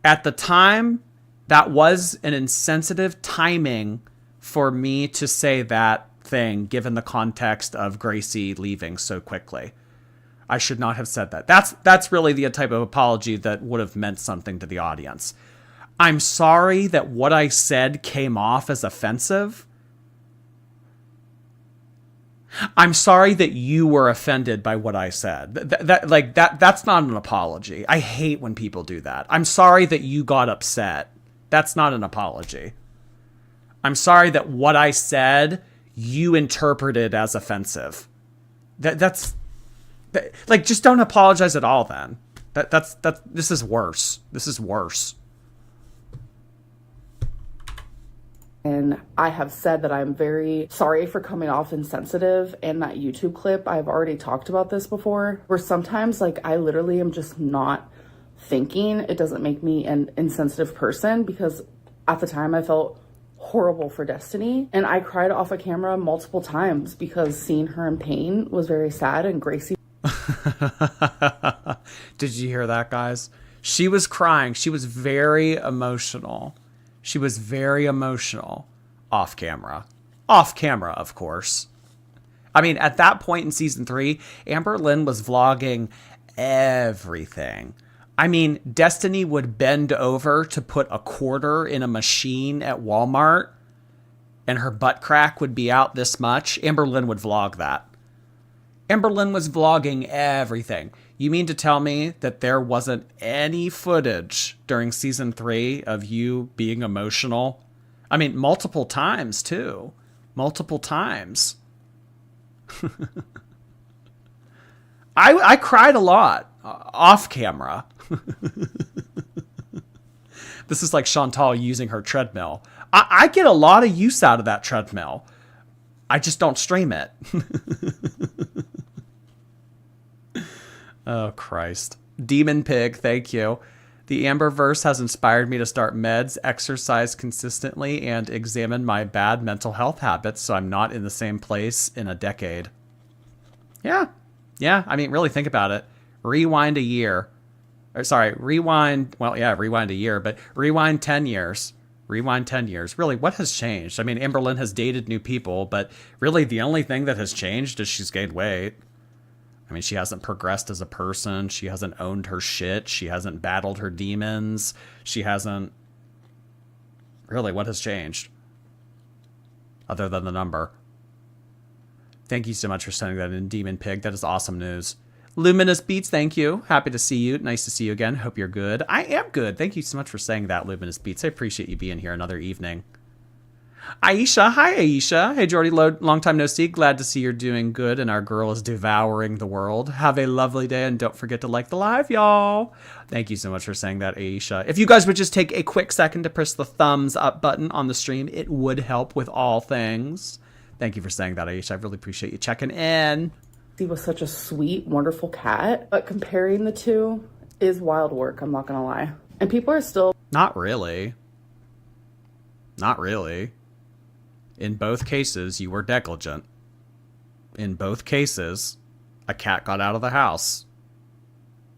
A: At the time, that was an insensitive timing for me to say that thing, given the context of Gracie leaving so quickly. I should not have said that. That's really the type of apology that would have meant something to the audience. I'm sorry that what I said came off as offensive. I'm sorry that you were offended by what I said. That's not an apology. I hate when people do that. I'm sorry that you got upset. That's not an apology. I'm sorry that what I said you interpreted as offensive. Just don't apologize at all then. This is worse. This is worse.
B: And I have said that I'm very sorry for coming off insensitive. And that YouTube clip, I've already talked about this before, where sometimes like I literally am just not thinking. It doesn't make me an insensitive person, because at the time I felt horrible for Destiny. And I cried off a camera multiple times because seeing her in pain was very sad. And Gracie.
A: Did you hear that, guys? She was crying. She was very emotional. She was very emotional off camera. Off camera, of course. I mean, at that point in season 3, Amberlynn was vlogging everything. I mean, Destiny would bend over to put a quarter in a machine at Walmart, and her butt crack would be out this much. Amberlynn would vlog that. Amberlynn was vlogging everything. You mean to tell me that there wasn't any footage during season 3 of you being emotional? I mean, multiple times, too. Multiple times. I cried a lot off camera. This is like Chantal using her treadmill. I get a lot of use out of that treadmill. I just don't stream it. Oh, Christ. Demon Pig, thank you. The Amberverse has inspired me to start meds, exercise consistently, and examine my bad mental health habits so I'm not in the same place in a decade. Yeah. Yeah, I mean, really think about it. Rewind a year. Rewind a year, but rewind 10 years. Rewind 10 years. Really, what has changed? I mean, Amberlynn has dated new people, but really the only thing that has changed is she's gained weight. I mean, she hasn't progressed as a person. She hasn't owned her shit. She hasn't battled her demons. She hasn't... Really, what has changed? Other than the number. Thank you so much for sending that in, Demon Pig. That is awesome news. Luminous Beats, thank you. Happy to see you. Nice to see you again. Hope you're good. I am good. Thank you so much for saying that, Luminous Beats. I appreciate you being here another evening. Aisha, hi Aisha. Hey Jordy, long time no see. Glad to see you're doing good and our girl is devouring the world. Have a lovely day and don't forget to like the live, y'all. Thank you so much for saying that, Aisha. If you guys would just take a quick second to press the thumbs up button on the stream, it would help with all things. Thank you for saying that, Aisha. I really appreciate you checking in.
B: He was such a sweet, wonderful cat, but comparing the two is wild work, I'm not gonna lie. And people are still...
A: Not really. Not really. In both cases, you were negligent. In both cases, a cat got out of the house.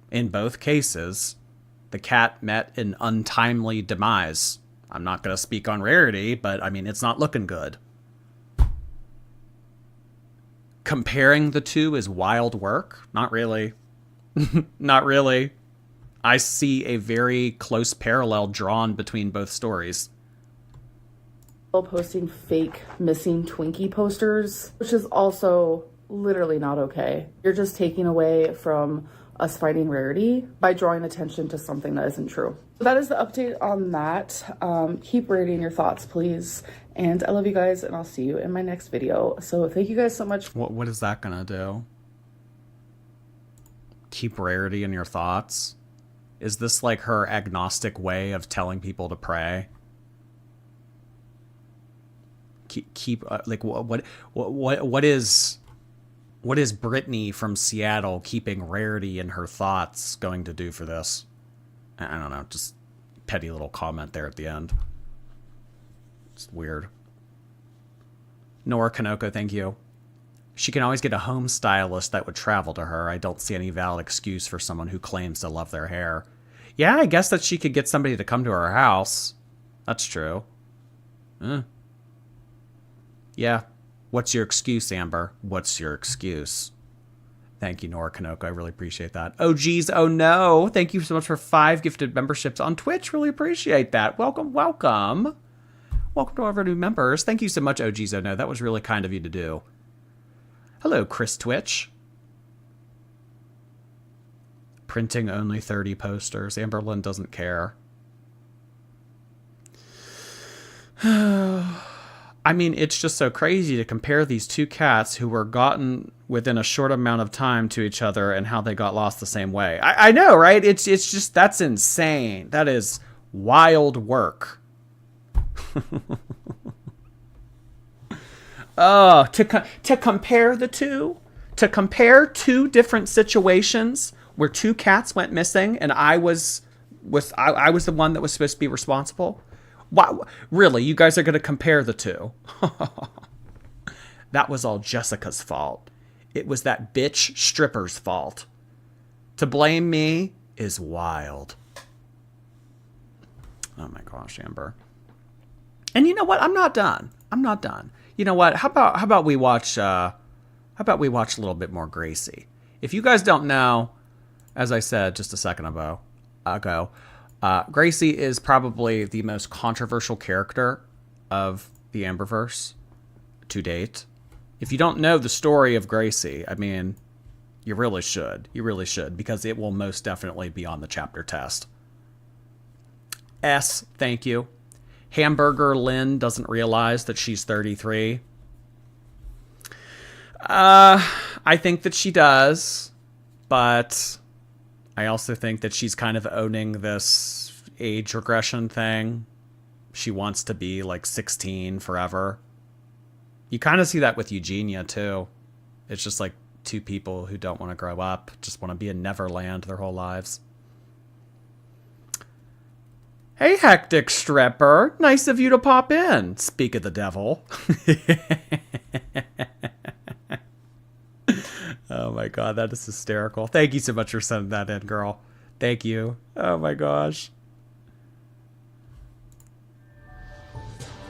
A: In both cases, the cat met an untimely demise. I'm not going to speak on Rarity, but I mean, it's not looking good. Comparing the two is wild work? Not really. Not really. I see a very close parallel drawn between both stories.
B: Posting fake missing Twinkie posters, which is also literally not okay. You're just taking away from us fighting Rarity by drawing attention to something that isn't true. So that is the update on that. Keep Rarity in your thoughts, please. And I love you guys, and I'll see you in my next video. So thank you guys so much.
A: What is that gonna do? Keep Rarity in your thoughts? Is this like her agnostic way of telling people to pray? Keep like what is Brittany from Seattle keeping Rarity in her thoughts going to do for this? I don't know, just petty little comment there at the end. It's weird. Nora Kanoko, thank you. She can always get a home stylist that would travel to her. I don't see any valid excuse for someone who claims to love their hair. Yeah, I guess that she could get somebody to come to her house. That's true. Yeah. What's your excuse, Amber? What's your excuse? Thank you, Nora Kanoko. I really appreciate that. Oh, geez. Oh, no. Thank you so much for 5 gifted memberships on Twitch. Really appreciate that. Welcome, welcome. Welcome to all of our new members. Thank you so much, oh, geez. Oh, no. That was really kind of you to do. Hello, Chris Twitch. Printing only 30 posters. Amberlynn doesn't care. I mean, it's just so crazy to compare these two cats who were gotten within a short amount of time to each other and how they got lost the same way. I know, right? It's just, that's insane. That is wild work. Oh, to compare the two, to compare two different situations where two cats went missing and I was the one that was supposed to be responsible. Wow, really? You guys are going to compare the two? That was all Jessica's fault. It was that bitch stripper's fault. To blame me is wild. Oh my gosh, Amber. And you know what? I'm not done. I'm not done. You know what? How about we watch a little bit more Gracie? If you guys don't know, as I said just a second ago, Gracie is probably the most controversial character of the Amberverse to date. If you don't know the story of Gracie, I mean, you really should. You really should, because it will most definitely be on the chapter test. S, thank you. Hamburger Lynn doesn't realize that she's 33. I think that she does, but I also think that she's kind of owning this age regression thing. She wants to be like 16 forever. You kind of see that with Eugenia too. It's just like two people who don't want to grow up, just want to be in Neverland their whole lives. Hey, Hectic Stripper. Nice of you to pop in. Speak of the devil. Oh my god, that is hysterical. Thank you so much for sending that in, girl. Thank you. Oh my gosh.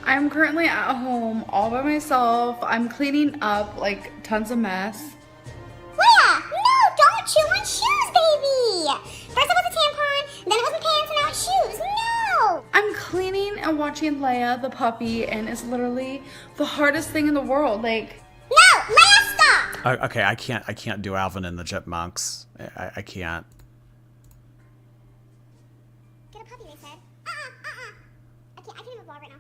B: I'm currently at home all by myself. I'm cleaning up like tons of mess.
C: Leia, no, don't chew on shoes, baby. First it was a tampon, then it was my pants, and now it's shoes. No.
B: I'm cleaning and watching Leia, the puppy, and it's literally the hardest thing in the world. Like,
C: no, Leia, stop.
A: Okay, I can't do Alvin and the Chipmunks. I can't.
C: Get a puppy, they said. I can't even ball right now.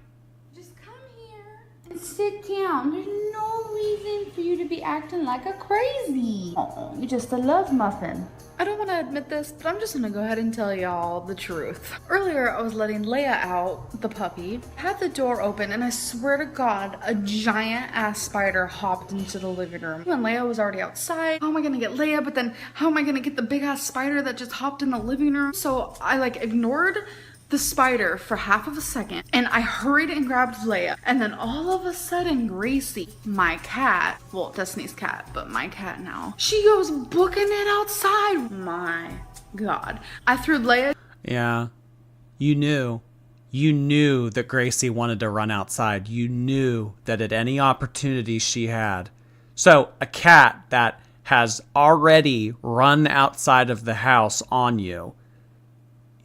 B: just come here and sit down. There's no reason for you to be acting like a crazy. Oh, you're just a love muffin. I don't want to admit this, but I'm just gonna go ahead and tell y'all the truth. Earlier, I was letting Leia out, the puppy, had the door open, and I swear to God, a giant ass spider hopped into the living room. When Leia was already outside, how am I gonna get Leia? But then how am I gonna get the big ass spider that just hopped in the living room? So I like ignored the spider for half of a second, and I hurried and grabbed Leia, and then all of a sudden Gracie, my cat, well, Destiny's cat, but my cat now, she goes booking it outside. My God. I threw Leia.
A: Yeah. You knew that Gracie wanted to run outside. You knew that at any opportunity she had. So a cat that has already run outside of the house on you,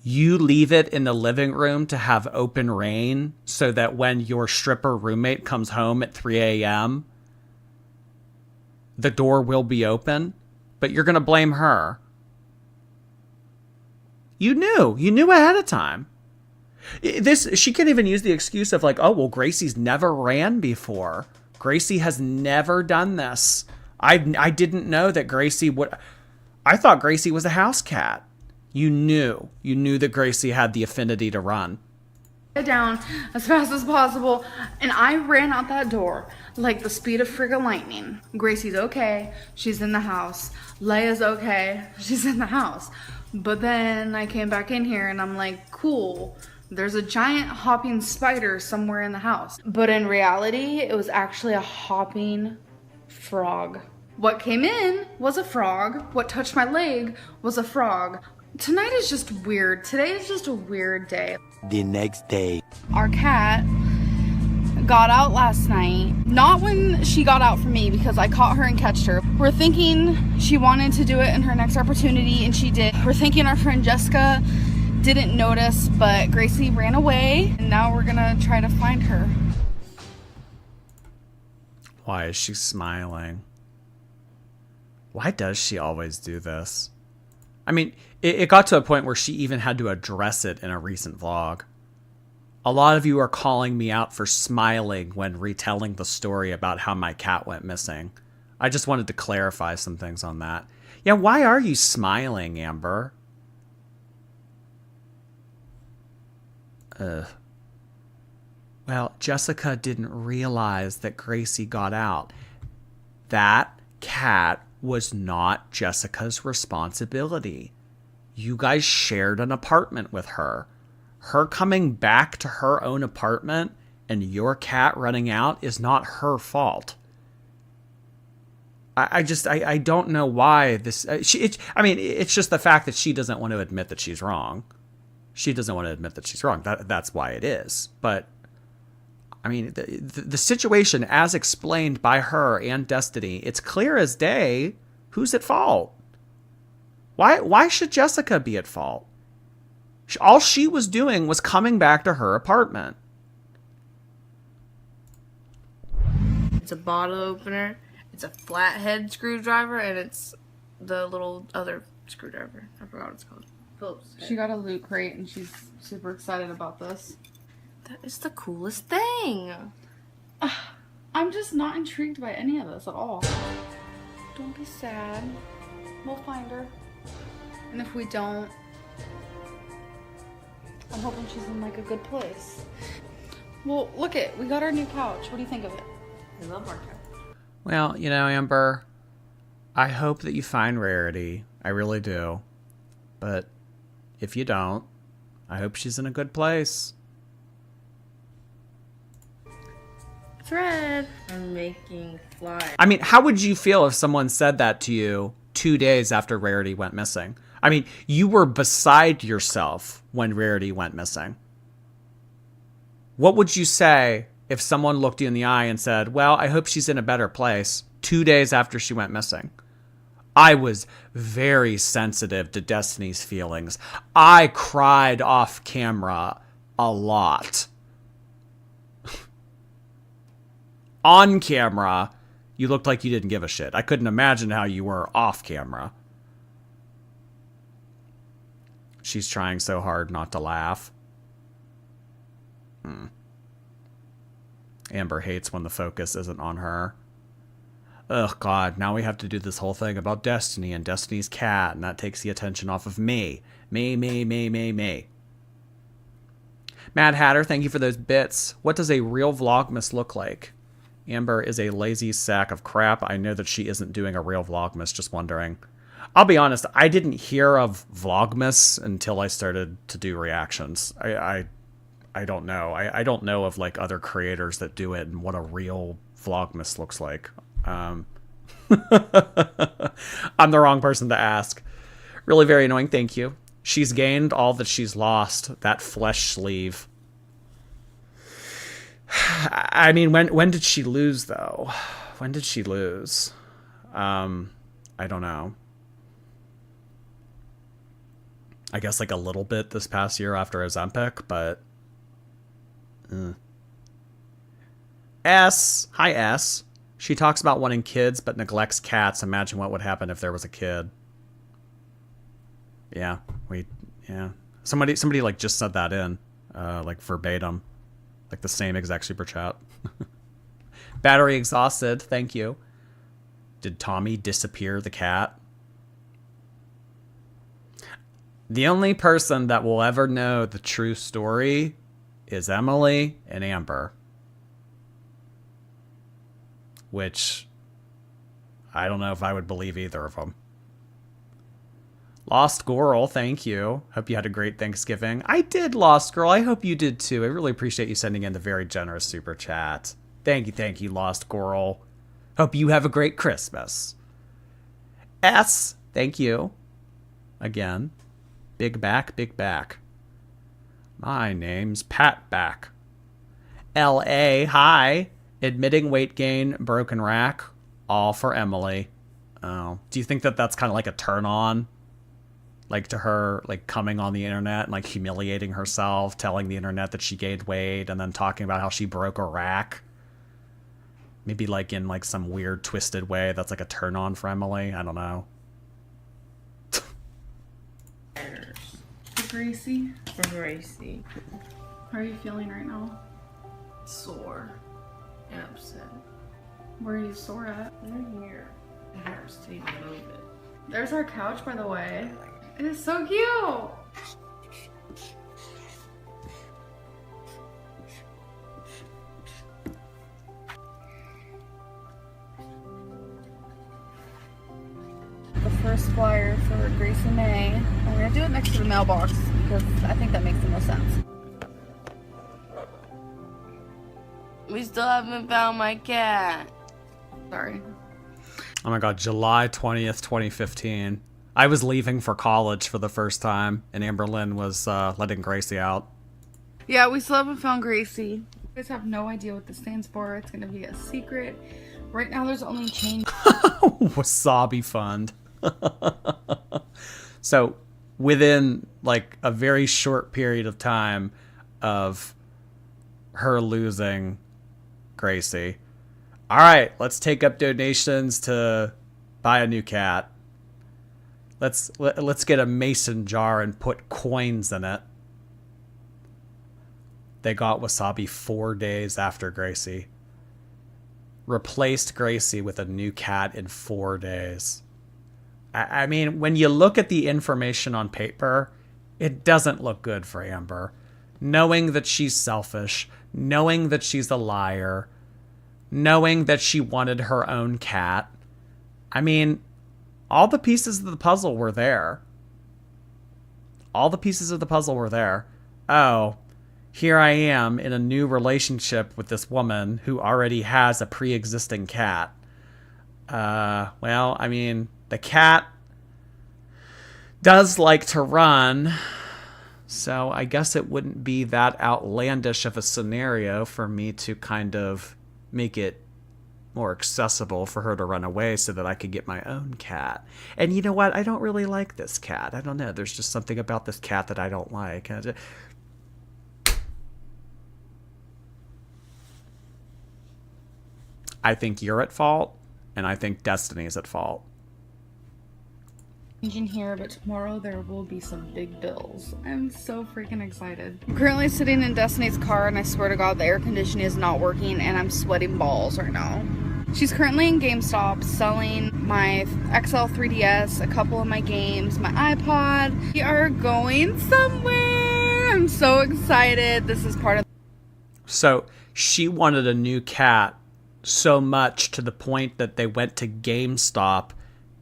A: you leave it in the living room to have open reign so that when your stripper roommate comes home at 3 a.m., the door will be open, but you're going to blame her. You knew ahead of time. She can't even use the excuse of like, oh, well, Gracie's never ran before. Gracie has never done this. I didn't know that Gracie would. I thought Gracie was a house cat. You knew that Gracie had the affinity to run.
B: Down as fast as possible, and I ran out that door like the speed of friggin' lightning. Gracie's okay, she's in the house. Leia's okay, she's in the house. But then I came back in here and I'm like, cool, there's a giant hopping spider somewhere in the house. But in reality, it was actually a hopping Frog. What came in was a frog. What touched my leg was a frog. Tonight is just weird. Today is just a weird day.
D: The next day.
B: Our cat got out last night. Not when she got out from me, because I caught her and catched her. We're thinking she wanted to do it in her next opportunity, and she did. We're thinking our friend Jessica didn't notice, but Gracie ran away, and now we're gonna try to find her.
A: Why is she smiling? Why does she always do this? I mean, it got to a point where she even had to address it in a recent vlog. A lot of you are calling me out for smiling when retelling the story about how my cat went missing. I just wanted to clarify some things on that. Yeah, why are you smiling, Amber? Well, Jessica didn't realize that Gracie got out. That cat was not Jessica's responsibility. You guys shared an apartment with her. Her coming back to her own apartment and your cat running out is not her fault. I don't know why this... it's just the fact that she doesn't want to admit that she's wrong. She doesn't want to admit that she's wrong. That's why it is. But, I mean, the situation as explained by her and Destiny, it's clear as day who's at fault. Why should Jessica be at fault? All she was doing was coming back to her apartment.
E: It's a bottle opener, it's a flathead screwdriver, and it's the little other screwdriver. I forgot what it's called. Phillips.
B: She got a loot crate and she's super excited about this.
E: That is the coolest thing.
B: I'm just not intrigued by any of this at all.
E: Don't be sad.
B: We'll find her. And if we don't, I'm hoping she's in like a good place. Well, look it. We got our new couch. What do you think of it?
E: I love our couch.
A: Well, you know, Amber, I hope that you find Rarity. I really do. But if you don't, I hope she's in a good place.
E: Fred, I'm making flies.
A: I mean, how would you feel if someone said that to you 2 days after Rarity went missing? I mean, you were beside yourself when Rarity went missing. What would you say if someone looked you in the eye and said, well, I hope she's in a better place 2 days after she went missing? I was very sensitive to Destiny's feelings. I cried off camera a lot. On camera, you looked like you didn't give a shit. I couldn't imagine how you were off camera. She's trying so hard not to laugh. Amber hates when the focus isn't on her. Ugh, God, now we have to do this whole thing about Destiny and Destiny's cat, and that takes the attention off of me. Me. Mad Hatter, thank you for those bits. What does a real Vlogmas look like? Amber is a lazy sack of crap. I know that she isn't doing a real Vlogmas, just wondering. I'll be honest, I didn't hear of Vlogmas until I started to do reactions. I don't know. I don't know of like other creators that do it and what a real Vlogmas looks like. I'm the wrong person to ask. Really very annoying, thank you. She's gained all that she's lost. That flesh sleeve. I mean, when did she lose, though? When did she lose? I don't know. I guess like a little bit this past year after Ozempic, but... S. Hi, S. She talks about wanting kids, but neglects cats. Imagine what would happen if there was a kid. Yeah. Somebody like just said that in, like verbatim. Like the same exact super chat. Battery exhausted. Thank you. Did Tommy disappear the cat? The only person that will ever know the true story is Emily and Amber. Which I don't know if I would believe either of them. Lost Girl, thank you. Hope you had a great Thanksgiving. I did, Lost Girl. I hope you did too. I really appreciate you sending in the very generous super chat. Thank you, Lost Girl. Hope you have a great Christmas. S, thank you. Again. Big back, big back. My name's Pat Back. L.A., hi. Admitting weight gain, broken rack, all for Emily. Oh. Do you think that that's kind of like a turn on? Like to her, like coming on the internet and like humiliating herself, telling the internet that she gained weight and then talking about how she broke a rack? Maybe like in like some weird twisted way that's like a turn on for Emily. I don't know.
B: Gracie,
E: Gracie.
B: how are you feeling right now?
E: Sore and upset.
B: Where are you sore at?
E: Right here. It hurts to even move it.
B: There's our couch, by the way. It is so cute. The first flyer for Gracie May. I'm gonna do it next to the mailbox because I think that makes the most sense.
E: We still haven't found my cat.
B: Sorry.
A: Oh my god, July 20th, 2015. I was leaving for college for the first time, and Amberlynn was letting Gracie out.
B: Yeah, we still haven't found Gracie. You guys have no idea what this stands for. It's gonna be a secret. Right now there's only change.
A: Wasabi Fund. So, within like a very short period of time of her losing Gracie, all right, let's take up donations to buy a new cat. Let's get a mason jar and put coins in it. They got Wasabi 4 days after Gracie. Replaced Gracie with a new cat in 4 days. I mean, when you look at the information on paper, it doesn't look good for Amber. Knowing that she's selfish, knowing that she's a liar, knowing that she wanted her own cat. I mean, all the pieces of the puzzle were there. All the pieces of the puzzle were there. Oh, here I am in a new relationship with this woman who already has a pre-existing cat. Well, I mean, the cat does like to run, so I guess it wouldn't be that outlandish of a scenario for me to kind of make it more accessible for her to run away so that I could get my own cat. And you know what? I don't really like this cat. I don't know. There's just something about this cat that I don't like. I think you're at fault, and I think Destiny's at fault.
B: In here, but tomorrow there will be some big bills. I'm so freaking excited. I'm currently sitting in Destiny's car, and I swear to God the air conditioning is not working, and I'm sweating balls right now. She's currently in GameStop selling my XL 3DS, a couple of my games, my iPod. We are going somewhere. I'm so excited. This is part of.
A: So she wanted a new cat so much to the point that they went to GameStop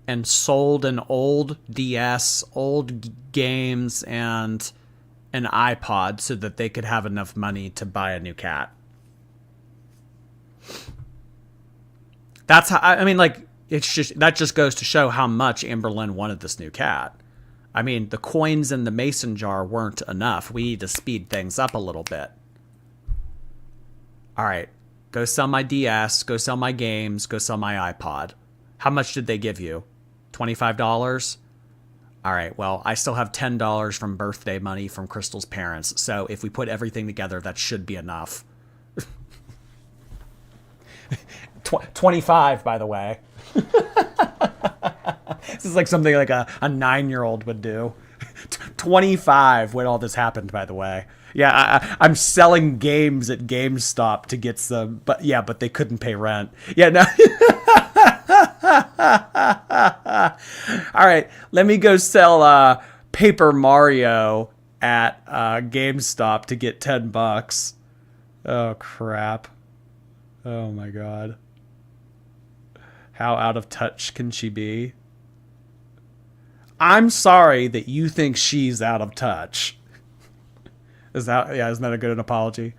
A: and sold an old DS, old games, and an iPod so that they could have enough money to buy a new cat. That's how, I mean, like, it's just, that just goes to show how much Amberlynn wanted this new cat. I mean, the coins in the mason jar weren't enough. We need to speed things up a little bit. All right, go sell my DS, go sell my games, go sell my iPod. How much did they give you? $25? All right, well, I still have $10 from birthday money from Crystal's parents. So if we put everything together, that should be enough. 25, by the way. This is like something like a 9-year-old would do. 25 when all this happened, by the way. Yeah, I'm selling games at GameStop to get some, but yeah, but they couldn't pay rent. Yeah, no. All right, let me go sell Paper Mario at GameStop to get $10. Oh, crap. Oh, my God. How out of touch can she be? I'm sorry that you think she's out of touch. Isn't that a good an apology?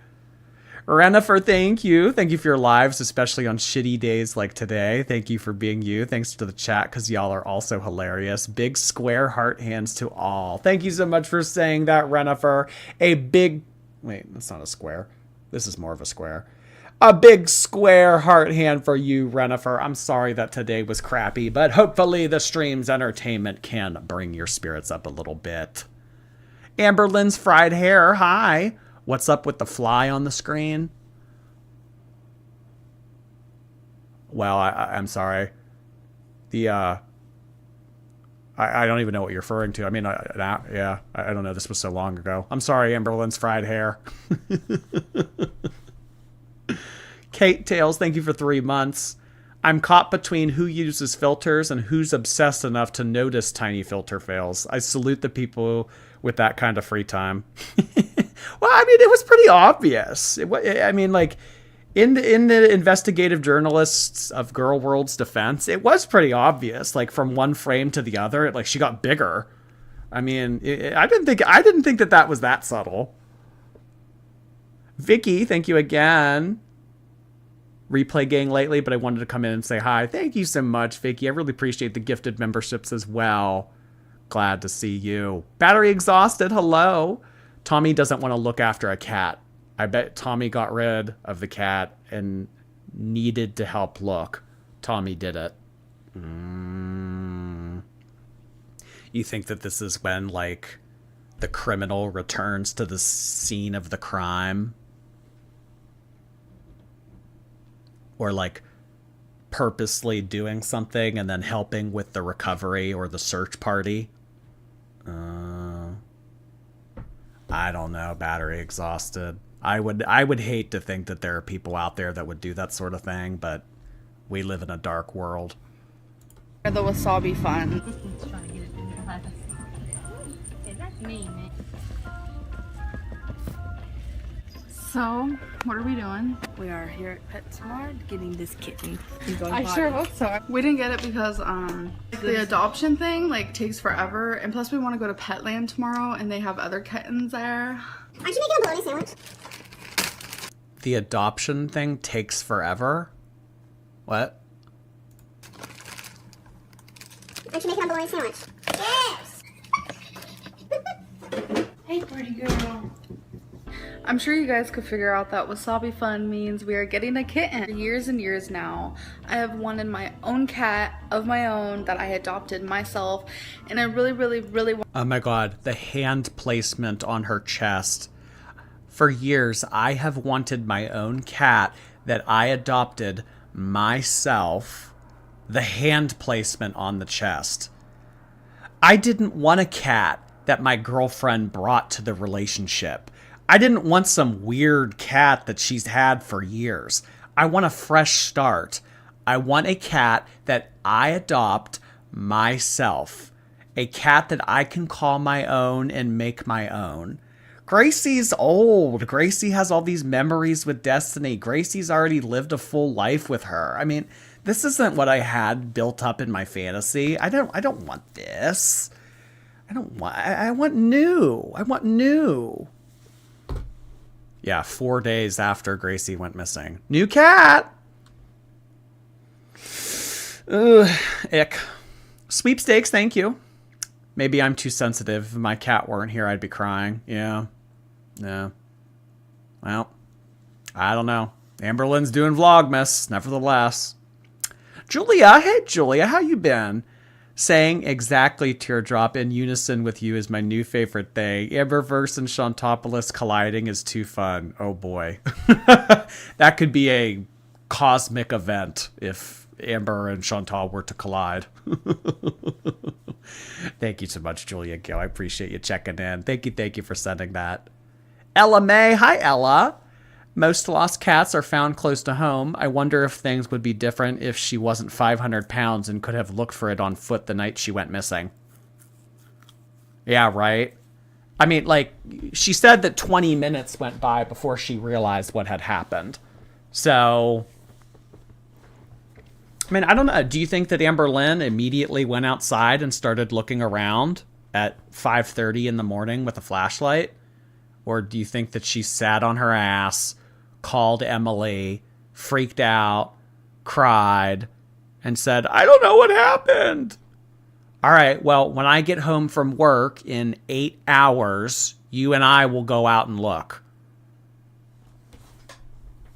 A: Renifer, thank you. Thank you for your lives, especially on shitty days like today. Thank you for being you. Thanks to the chat, because y'all are also hilarious. Big square heart hands to all. Thank you so much for saying that, Renifer. A big... Wait, that's not a square. This is more of a square. A big square heart hand for you, Renifer. I'm sorry that today was crappy, but hopefully the stream's entertainment can bring your spirits up a little bit. Amberlynn's fried hair, hi. What's up with the fly on the screen? Well, I'm sorry. I don't even know what you're referring to. I mean, I don't know. This was so long ago. I'm sorry, Amberlynn's fried hair. Kate Tails, thank you for 3 months. I'm caught between who uses filters and who's obsessed enough to notice tiny filter fails. I salute the people with that kind of free time. Well, I mean, it was pretty obvious. I mean, like, in the investigative journalists of Girl World's defense, it was pretty obvious. Like, from one frame to the other, like, she got bigger. I mean, I didn't think that was that subtle. Vicky, thank you again. Replay gang lately, but I wanted to come in and say hi. Thank you so much, Vicky. I really appreciate the gifted memberships as well. Glad to see you. Battery exhausted, hello. Tommy doesn't want to look after a cat. I bet Tommy got rid of the cat and needed to help look. Tommy did it. You think that this is when, like, the criminal returns to the scene of the crime? Or, like, purposely doing something and then helping with the recovery or the search party? I don't know, battery exhausted. I would hate to think that there are people out there that would do that sort of thing, but we live in a dark world.
B: The wasabi fun. So, what are we doing?
E: We are here at PetSmart getting this kitten.
B: I sure hope so. We didn't get it because the adoption thing like takes forever, and plus we want to go to Petland tomorrow and they have other kittens there.
C: Aren't you making a bologna sandwich?
A: The adoption thing takes forever? What?
C: Aren't you making a bologna sandwich? Yes!
E: Hey, pretty girl.
B: I'm sure you guys could figure out that wasabi fun means we are getting a kitten. For years and years now, I have wanted my own cat of my own that I adopted myself, and I really want.
A: Oh my god, the hand placement on her chest. For years, I have wanted my own cat that I adopted myself. The hand placement on the chest. I didn't want a cat that my girlfriend brought to the relationship. I didn't want some weird cat that she's had for years. I want a fresh start. I want a cat that I adopt myself. A cat that I can call my own and make my own. Gracie's old. Gracie has all these memories with Destiny. Gracie's already lived a full life with her. I mean, this isn't what I had built up in my fantasy. I don't want this. I want new. I want new. Yeah, 4 days after Gracie went missing. New cat! Ugh, ick. Sweepstakes, thank you. Maybe I'm too sensitive. If my cat weren't here, I'd be crying. Yeah. Well, I don't know. Amberlynn's doing Vlogmas, nevertheless. Julia, hey Julia, how you been? Saying exactly teardrop in unison with you is my new favorite thing. Amberverse and Shantopolis colliding is too fun. Oh boy. That could be a cosmic event if Amber and Chantal were to collide. Thank you so much, Julia Gill. I appreciate you checking in. Thank you for sending that. Ella May. Hi, Ella. Most lost cats are found close to home. I wonder if things would be different if she wasn't 500 pounds and could have looked for it on foot the night she went missing. Yeah, right? I mean, like, she said that 20 minutes went by before she realized what had happened. So, I mean, I don't know. Do you think that Amberlynn immediately went outside and started looking around at 5:30 in the morning with a flashlight? Or do you think that she sat on her ass, called Emily, freaked out, cried, and said, I don't know what happened. All right, well, when I get home from work in 8 hours, you and I will go out and look.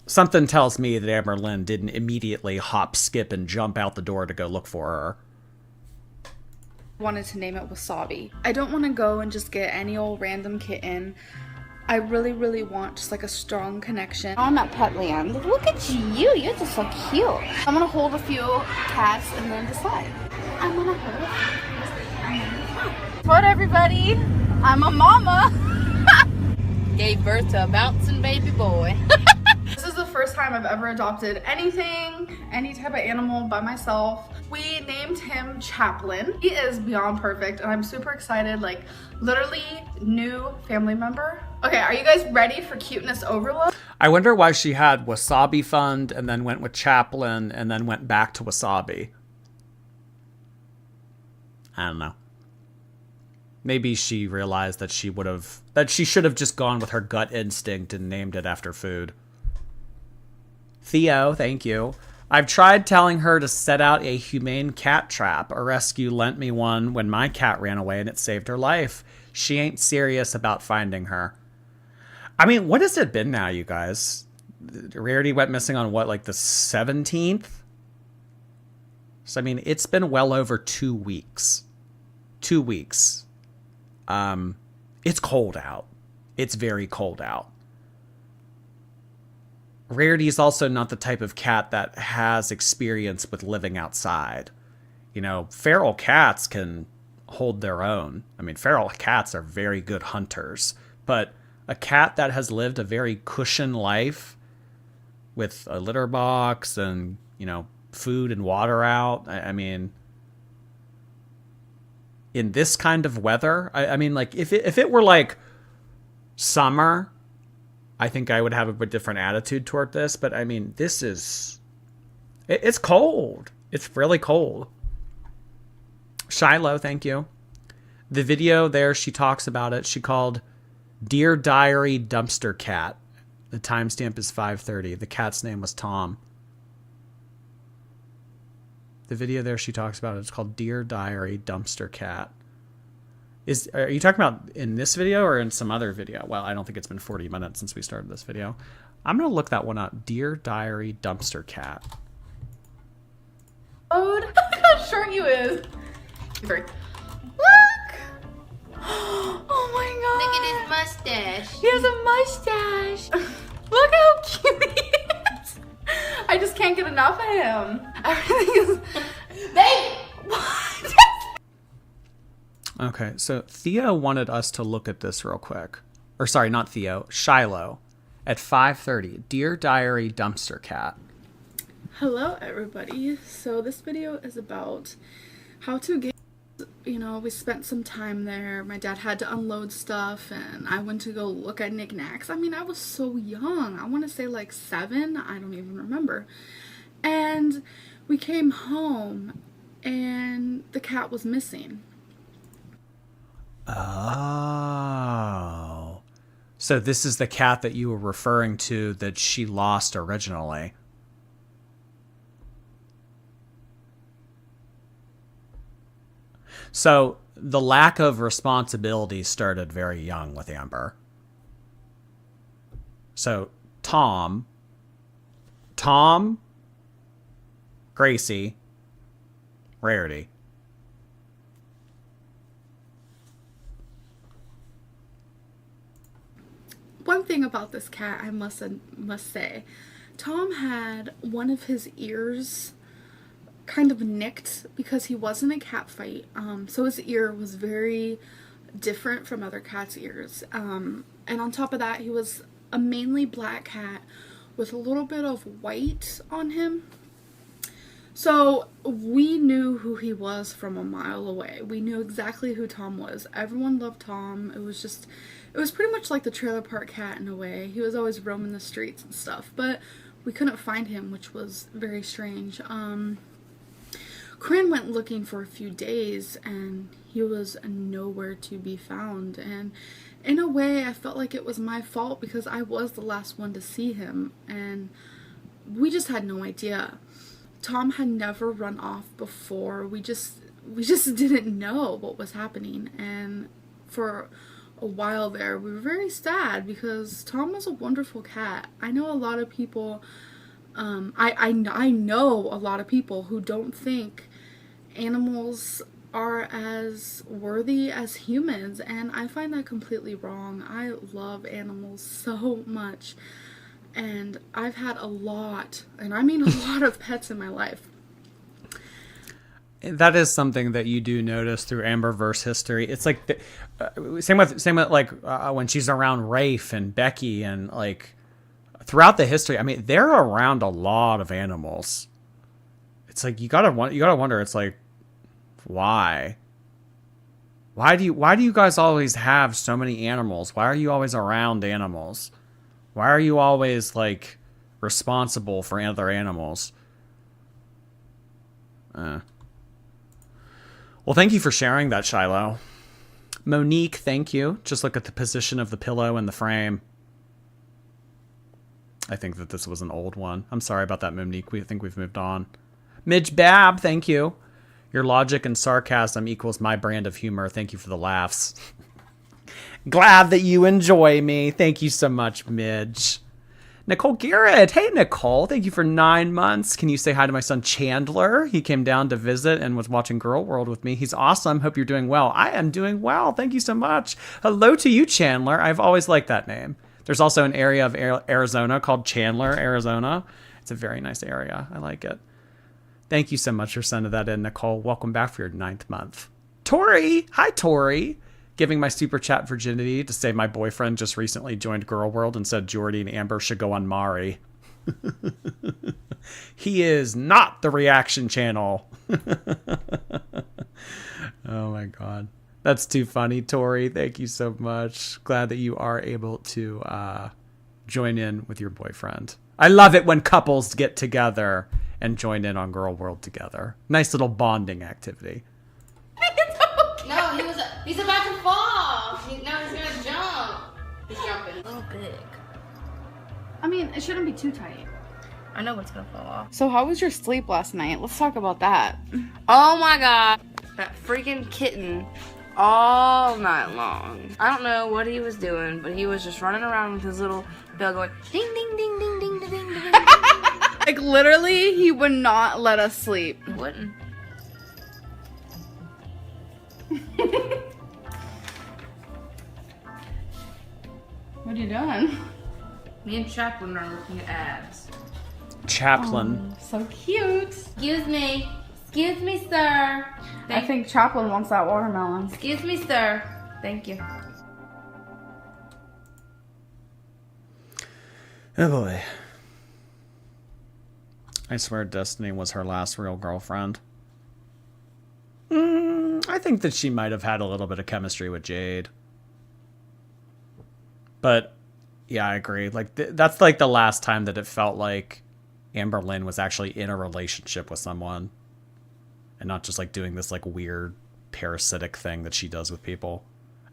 A: Something tells me that Amberlynn didn't immediately hop, skip, and jump out the door to go look for her.
B: Wanted to name it Wasabi. I don't want to go and just get any old random kitten. I really, really want just like a strong connection. I'm at Petland. Look at you. You're just so cute. I'm going to hold a few cats and then decide. I'm going to hold a few. What, everybody? I'm a mama.
E: Gave birth to a bouncing baby boy.
B: This is the first time I've ever adopted anything, any type of animal by myself. We named him Chaplin. He is beyond perfect and I'm super excited, like literally new family member. Okay, are you guys ready for cuteness overload?
A: I wonder why she had Wasabi Fund and then went with Chaplin and then went back to Wasabi. I don't know. Maybe she realized that she should have just gone with her gut instinct and named it after food. Theo, thank you. I've tried telling her to set out a humane cat trap. A rescue lent me one when my cat ran away and it saved her life. She ain't serious about finding her. I mean, what has it been now, you guys? Rarity went missing on what, like the 17th? So, I mean, it's been well over 2 weeks. 2 weeks. It's cold out. It's very cold out. Rarity is also not the type of cat that has experience with living outside. You know, feral cats can hold their own. I mean, feral cats are very good hunters. But a cat that has lived a very cushioned life with a litter box and, you know, food and water out, I mean, in this kind of weather, I mean, like, if it were, like, summer, I think I would have a bit different attitude toward this, but I mean, it's cold. It's really cold. Shiloh, thank you. The video there, she talks about it. She called Dear Diary Dumpster Cat. The timestamp is 5:30. The cat's name was Tom. The video there, she talks about it. It's called Dear Diary Dumpster Cat. Are you talking about in this video or in some other video? Well, I don't think it's been 40 minutes since we started this video. I'm going to look that one up. Dear Diary Dumpster Cat.
B: Look how short you is. Look. Oh my god.
E: Look at his mustache.
B: He has a mustache. Look how cute he is. I just can't get enough of him. Everything is... Babe! What?
A: Okay, so Theo wanted us to look at this real quick. Or sorry, not Theo, Shiloh. At 5:30, Dear Diary Dumpster Cat.
B: Hello everybody. So this video is about how to get, you know, we spent some time there. My dad had to unload stuff and I went to go look at knickknacks. I mean, I was so young. I want to say like 7. I don't even remember. And we came home and the cat was missing.
A: Oh. So this is the cat that you were referring to that she lost originally. So the lack of responsibility started very young with Amber. So Tom, Gracie, Rarity.
B: One thing about this cat I must say, Tom had one of his ears kind of nicked because he was in a cat fight. So his ear was very different from other cats' ears. And on top of that, he was a mainly black cat with a little bit of white on him. So we knew who he was from a mile away. We knew exactly who Tom was. Everyone loved Tom. It was pretty much like the trailer park cat in a way. He was always roaming the streets and stuff, but we couldn't find him, which was very strange. Corinne went looking for a few days and he was nowhere to be found, and in a way, I felt like it was my fault because I was the last one to see him, and we just had no idea. Tom had never run off before. We just didn't know what was happening, and for a while there, we were very sad because Tom was a wonderful cat. I know a lot of people, I know a lot of people who don't think animals are as worthy as humans, and I find that completely wrong. I love animals so much, and I've had a lot, and I mean a lot of pets in my life.
A: That is something that you do notice through Amberverse history. It's like same with like when she's around Rafe and Becky and like throughout the history. I mean, they're around a lot of animals. It's like you gotta wonder. It's like why do you guys always have so many animals? Why are you always around animals? Why are you always like responsible for other animals? Well, thank you for sharing that, Shiloh. Monique, thank you. Just look at the position of the pillow in the frame. I think that this was an old one. I'm sorry about that, Monique. We think we've moved on. Midge Bab, thank you. Your logic and sarcasm equals my brand of humor. Thank you for the laughs. Glad that you enjoy me. Thank you so much, Midge. Nicole Garrett. Hey, Nicole. Thank you for 9 months. Can you say hi to my son, Chandler? He came down to visit and was watching Girl World with me. He's awesome. Hope you're doing well. I am doing well. Thank you so much. Hello to you, Chandler. I've always liked that name. There's also an area of Arizona called Chandler, Arizona. It's a very nice area. I like it. Thank you so much for sending that in, Nicole. Welcome back for your 9th month. Tori. Hi, Tori. Giving my super chat virginity to say my boyfriend just recently joined Girl World and said Jordy and Amber should go on Mari. He is not the reaction channel. Oh my God. That's too funny, Tori. Thank you so much. Glad that you are able to join in with your boyfriend. I love it when couples get together and join in on Girl World together. Nice little bonding activity.
E: No, he's about to fall. He's gonna jump. He's jumping. A little big.
B: I mean, it shouldn't be too tight.
E: I know what's gonna fall off.
B: So how was your sleep last night? Let's talk about that.
E: Oh my God. That freaking kitten all night long. I don't know what he was doing, but he was just running around with his little bell going ding, ding, ding, ding, ding, ding, ding, ding.
B: Like literally, he would not let us sleep.
E: He wouldn't.
B: What are you doing?
E: Me and Chaplin are looking at ads.
A: Chaplin.
B: Oh, so cute.
E: Excuse me, sir.
B: I think Chaplin wants that watermelon.
E: Excuse me, sir. Thank you.
A: Oh boy. I swear Destiny was her last real girlfriend. I think that she might have had a little bit of chemistry with Jade. But, yeah, I agree. Like, that's like the last time that it felt like Amberlynn was actually in a relationship with someone. And not just, like, doing this, like, weird parasitic thing that she does with people.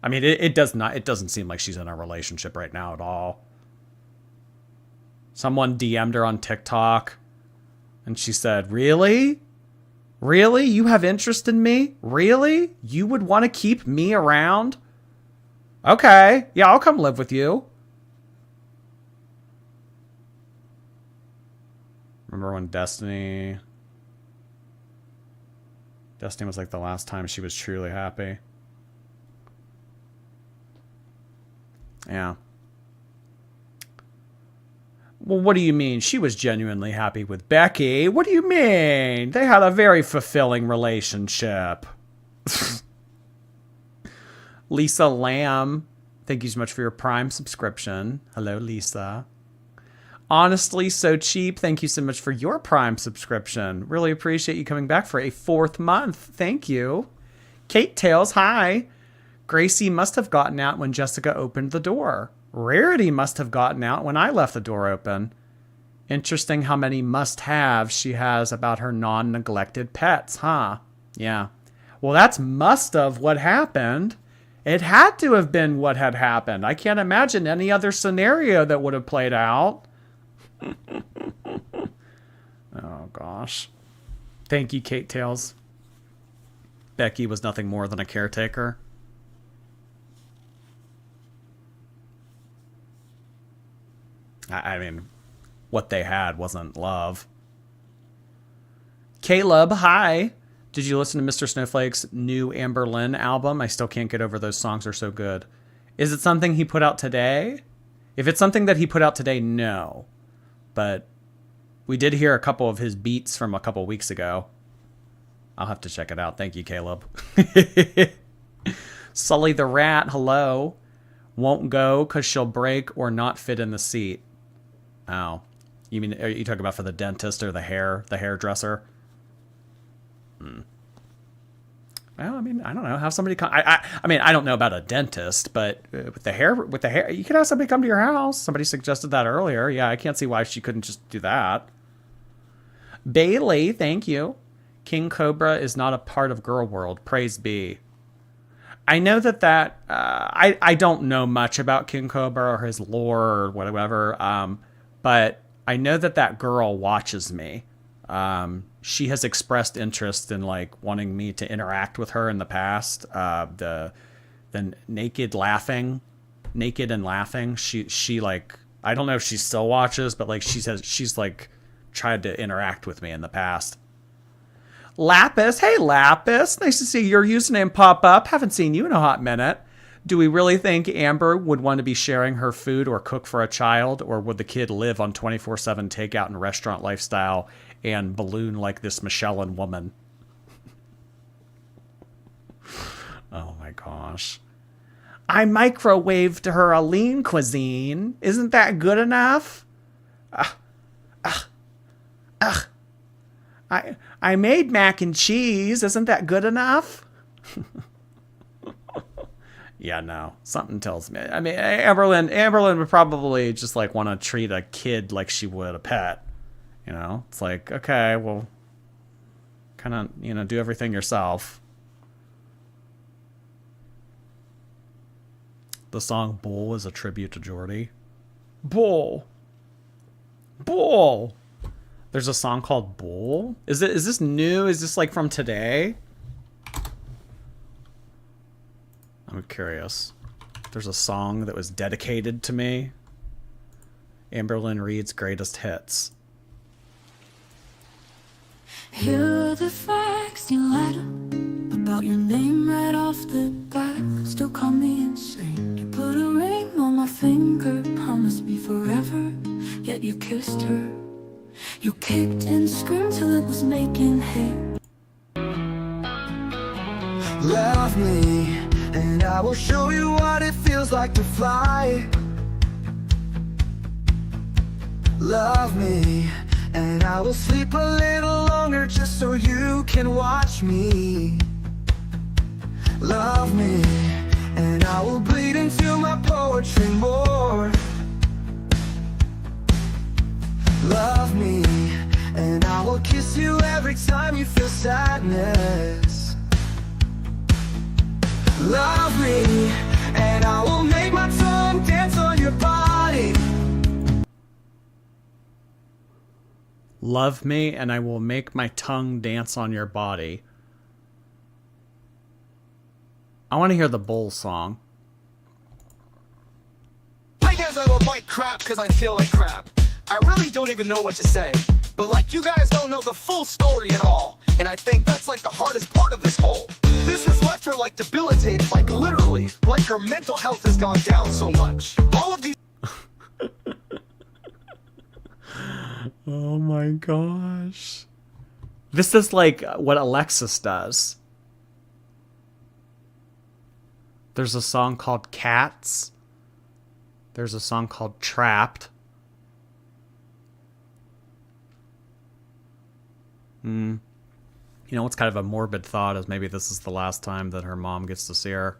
A: I mean, it doesn't seem like she's in a relationship right now at all. Someone DM'd her on TikTok. And she said, really? Really? You have interest in me? Really? You would want to keep me around? Okay. Yeah, I'll come live with you. Remember when Destiny was like the last time she was truly happy. Yeah. Well, what do you mean? She was genuinely happy with Becky. What do you mean? They had a very fulfilling relationship. Lisa Lamb, thank you so much for your Prime subscription. Hello, Lisa. Honestly, so cheap. Thank you so much for your Prime subscription. Really appreciate you coming back for a 4th month. Thank you. Kate Tails, hi. Gracie must have gotten out when Jessica opened the door. Rarity must have gotten out when I left the door open. Interesting how many must-haves she has about her non-neglected pets, huh? Yeah. Well, that's must of what happened. It had to have been what had happened. I can't imagine any other scenario that would have played out. Oh, gosh. Thank you, Kate Tails. Becky was nothing more than a caretaker. I mean, what they had wasn't love. Caleb, hi. Did you listen to Mr. Snowflake's new Amberlynn album? I still can't get over those songs. They're so good. Is it something he put out today? If it's something that he put out today, no. But we did hear a couple of his beats from a couple weeks ago. I'll have to check it out. Thank you, Caleb. Sully the Rat, hello. Won't go because she'll break or not fit in the seat. Oh. You mean, are you talking about for the dentist or the hairdresser? Well, I mean, I don't know. Have somebody come. I mean, I don't know about a dentist, but with the hair, you could have somebody come to your house. Somebody suggested that earlier. Yeah, I can't see why she couldn't just do that. Bailey, thank you. King Cobra is not a part of Girl World. Praise be. I know that I don't know much about King Cobra or his lore or whatever. But I know that girl watches me. She has expressed interest in like wanting me to interact with her in the past. The naked and laughing. She like, I don't know if she still watches, but like she's like tried to interact with me in the past. Lapis, hey Lapis, nice to see your username pop up. Haven't seen you in a hot minute. Do we really think Amber would want to be sharing her food or cook for a child, or would the kid live on 24/7 takeout and restaurant lifestyle and balloon like this Michelin woman? Oh my gosh. I microwaved her a lean cuisine. Isn't that good enough? I made mac and cheese. Isn't that good enough? Yeah, no. Something tells me. I mean, Amberlynn would probably just like want to treat a kid like she would a pet. You know, it's like, okay, well, kind of, do everything yourself. The song Bull is a tribute to Jordy. Bull. There's a song called Bull. Is this new? Is this like from today? I'm curious. There's a song that was dedicated to me. Amberlynn Reed's Greatest Hits.
D: Here are the facts you lied about your name right off the bat. Still call me insane. You put a ring on my finger, promised me forever, yet you kissed her. You kicked and screamed till it was making hay.
F: Love me, and I will show you what it feels like to fly. Love me, and I will sleep a little longer just so you can watch me. Love me, and I will bleed into my poetry more. Love me, and I will kiss you every time you feel sadness. Love me, and I will make my tongue dance on your body.
A: Love me, and I will make my tongue dance on your body. I want to hear the Bull song.
F: I guess I look like crap because I feel like crap. I really don't even know what to say. But like, you guys don't know the full story at all. And I think that's like the hardest part of this whole. This has left her like debilitated, like literally. Like her mental health has gone down so much. All of these...
A: Oh my gosh. This is like what Alexis does. There's a song called Cats. There's a song called Trapped. You know, it's kind of a morbid thought is maybe this is the last time that her mom gets to see her.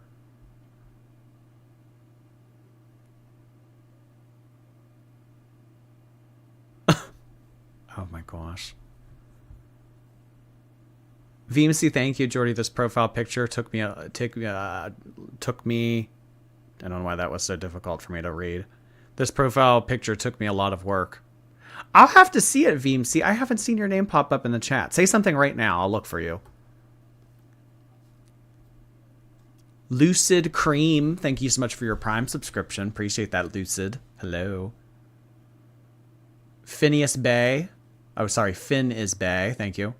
A: Oh my gosh. VMC, thank you, Jordy. This profile picture took me. I don't know why that was so difficult for me to read. This profile picture took me a lot of work. I'll have to see it, VMC. I haven't seen your name pop up in the chat. Say something right now. I'll look for you. Lucid Cream, thank you so much for your Prime subscription. Appreciate that, Lucid. Hello. Phineas Bay. Oh, sorry, Finn is Bay. Thank you.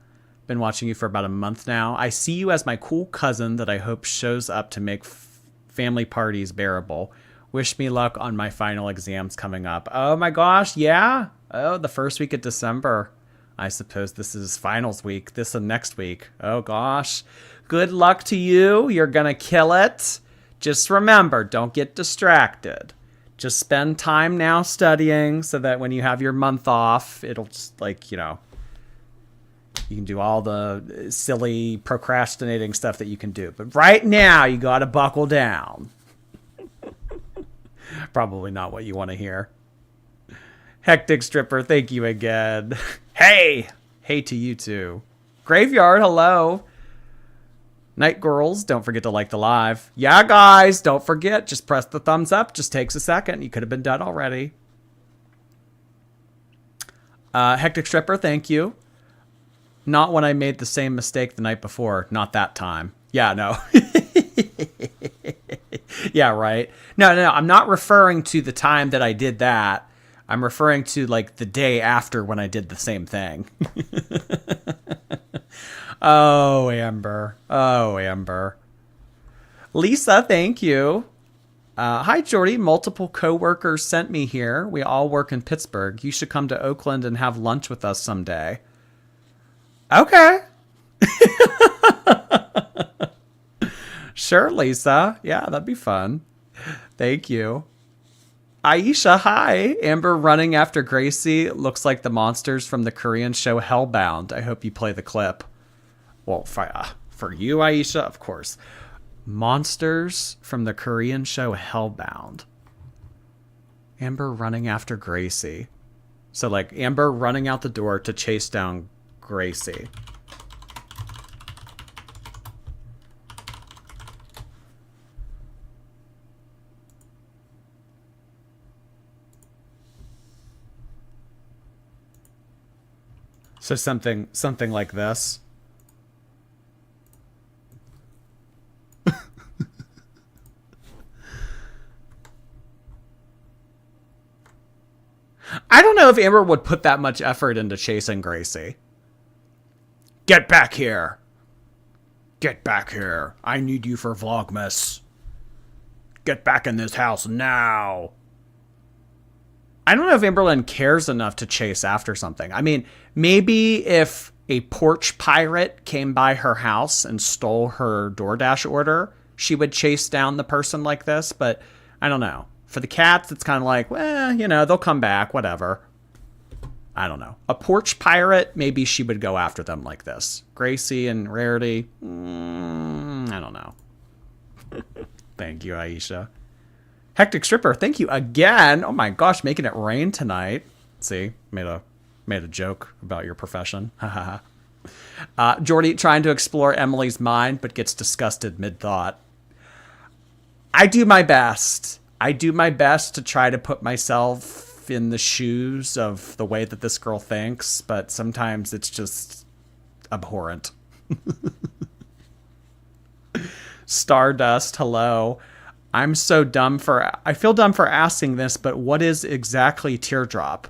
A: Been watching you for about a month now. I see you as my cool cousin that I hope shows up to make family parties bearable. Wish me luck on my final exams coming up. Oh my gosh, yeah. Oh, the first week of December. I suppose this is finals week. This and next week. Oh gosh. Good luck to you. You're gonna kill it. Just remember, don't get distracted. Just spend time now studying so that when you have your month off, it'll just like, you know, you can do all the silly procrastinating stuff that you can do. But right now, you gotta buckle down. Probably not what you want to hear. Hectic Stripper, thank you again. Hey! Hey to you too. Graveyard, hello. Night Girls, don't forget to like the live. Yeah, guys, don't forget. Just press the thumbs up. Just takes a second. You could have been done already. Hectic Stripper, thank you. Not when I made the same mistake the night before. Not that time. Yeah, no. Yeah, right. No, I'm not referring to the time that I did that. I'm referring to like the day after when I did the same thing. Oh, Amber. Oh, Amber. Lisa, thank you. Hi, Jordy. Multiple coworkers sent me here. We all work in Pittsburgh. You should come to Oakland and have lunch with us someday. Okay. Sure, Lisa. Yeah, that'd be fun. Thank you. Aisha, hi. Amber running after Gracie. Looks like the monsters from the Korean show Hellbound. I hope you play the clip. Well, for you, Aisha, of course. Monsters from the Korean show Hellbound. Amber running after Gracie. So, like, Amber running out the door to chase down Gracie. So something like this. I don't know if Amber would put that much effort into chasing Gracie. Get back here. Get back here. I need you for Vlogmas. Get back in this house now. I don't know if Amberlynn cares enough to chase after something. I mean, maybe if a porch pirate came by her house and stole her DoorDash order, she would chase down the person like this, but I don't know. For the cats, it's kind of like, well, you know, they'll come back, whatever. I don't know. A porch pirate, maybe she would go after them like this. Gracie and Rarity, I don't know. Thank you, Aisha. Hectic Stripper, thank you again. Oh my gosh, making it rain tonight. See, made a joke about your profession. Jordy trying to explore Emily's mind, but gets disgusted mid-thought. I do my best. I do my best to try to put myself in the shoes of the way that this girl thinks, but sometimes it's just abhorrent. Stardust, hello. I feel dumb for asking this, but what is exactly Teardrop?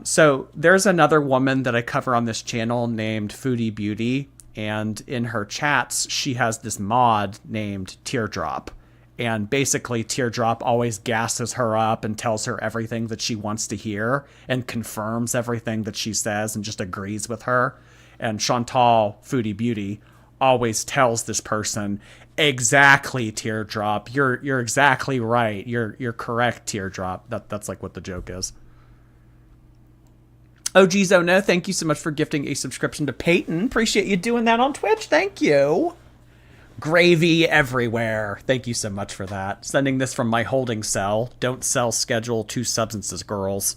A: So there's another woman that I cover on this channel named Foodie Beauty, and in her chats, she has this mod named Teardrop. And basically, Teardrop always gasses her up and tells her everything that she wants to hear and confirms everything that she says and just agrees with her. And Chantal, Foodie Beauty, always tells this person, exactly, Teardrop. You're exactly right. You're correct, Teardrop. That's like what the joke is. Oh, geez, oh no. Thank you so much for gifting a subscription to Peyton. Appreciate you doing that on Twitch. Thank you. Gravy everywhere. Thank you so much for that. Sending this from my holding cell. Don't sell Schedule 2 substances, girls.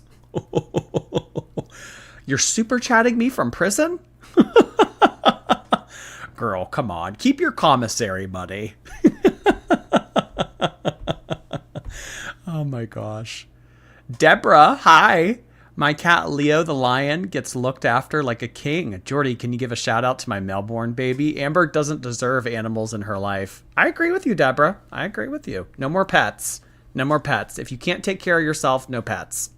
A: You're super chatting me from prison? Girl, come on. Keep your commissary money. Oh my gosh. Deborah, hi. My cat Leo the lion gets looked after like a king. Jordy, can you give a shout out to my Melbourne baby? Amber doesn't deserve animals in her life. I agree with you, Deborah. I agree with you. No more pets. No more pets. If you can't take care of yourself, no pets.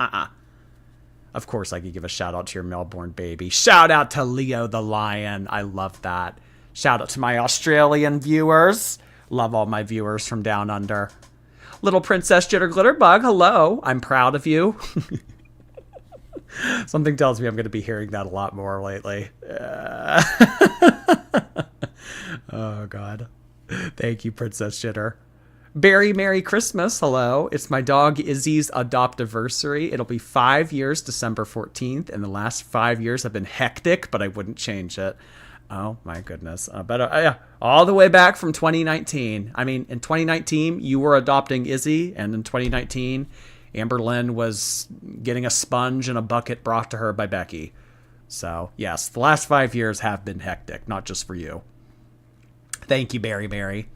A: Of course I could give a shout out to your Melbourne baby. Shout out to Leo the lion. I love that. Shout out to my Australian viewers. Love all my viewers from down under. Little Princess Jitter Glitterbug, hello. I'm proud of you. Something tells me I'm going to be hearing that a lot more lately. Oh, God. Thank you, Princess Jitter. Barry, Merry Christmas. Hello. It's my dog Izzy's adoptiversary. It'll be 5 years, December 14th. And the last 5 years have been hectic, but I wouldn't change it. Oh, my goodness. All the way back from 2019. I mean, in 2019, you were adopting Izzy. And in 2019, Amberlynn was getting a sponge and a bucket brought to her by Becky. So, yes, the last 5 years have been hectic, not just for you. Thank you, Barry Mary.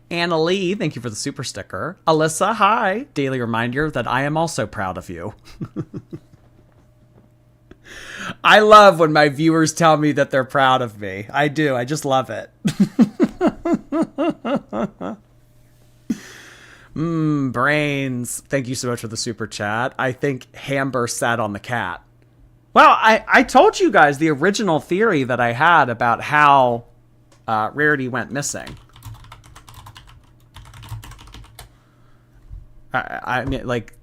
A: Anna Lee, thank you for the super sticker. Alyssa, hi. Daily reminder that I am also proud of you. I love when my viewers tell me that they're proud of me. I do. I just love it. Brains. Thank you so much for the super chat. I think Hamber sat on the cat. Well, I told you guys the original theory that I had about how Rarity went missing. I mean, like...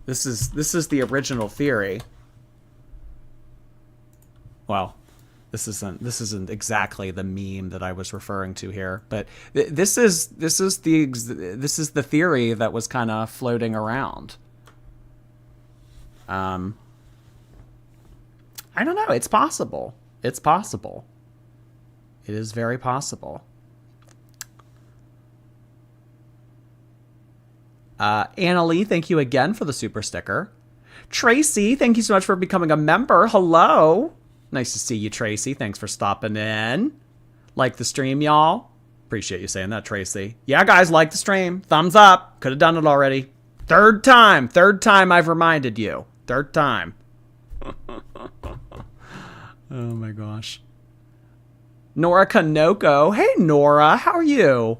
A: This is the original theory. Well, this isn't exactly the meme that I was referring to here, but this is the theory that was kind of floating around. I don't know. It's possible. It's possible. It is very possible. Anna Lee, thank you again for the super sticker. Tracy, thank you so much for becoming a member. Hello. Nice to see you, Tracy. Thanks for stopping in. Like the stream, y'all. Appreciate you saying that, Tracy. Yeah, guys, like the stream. Thumbs up. Could have done it already. Third time I've reminded you. Third time. Oh my gosh. Nora Kanoko. Hey, Nora, how are you?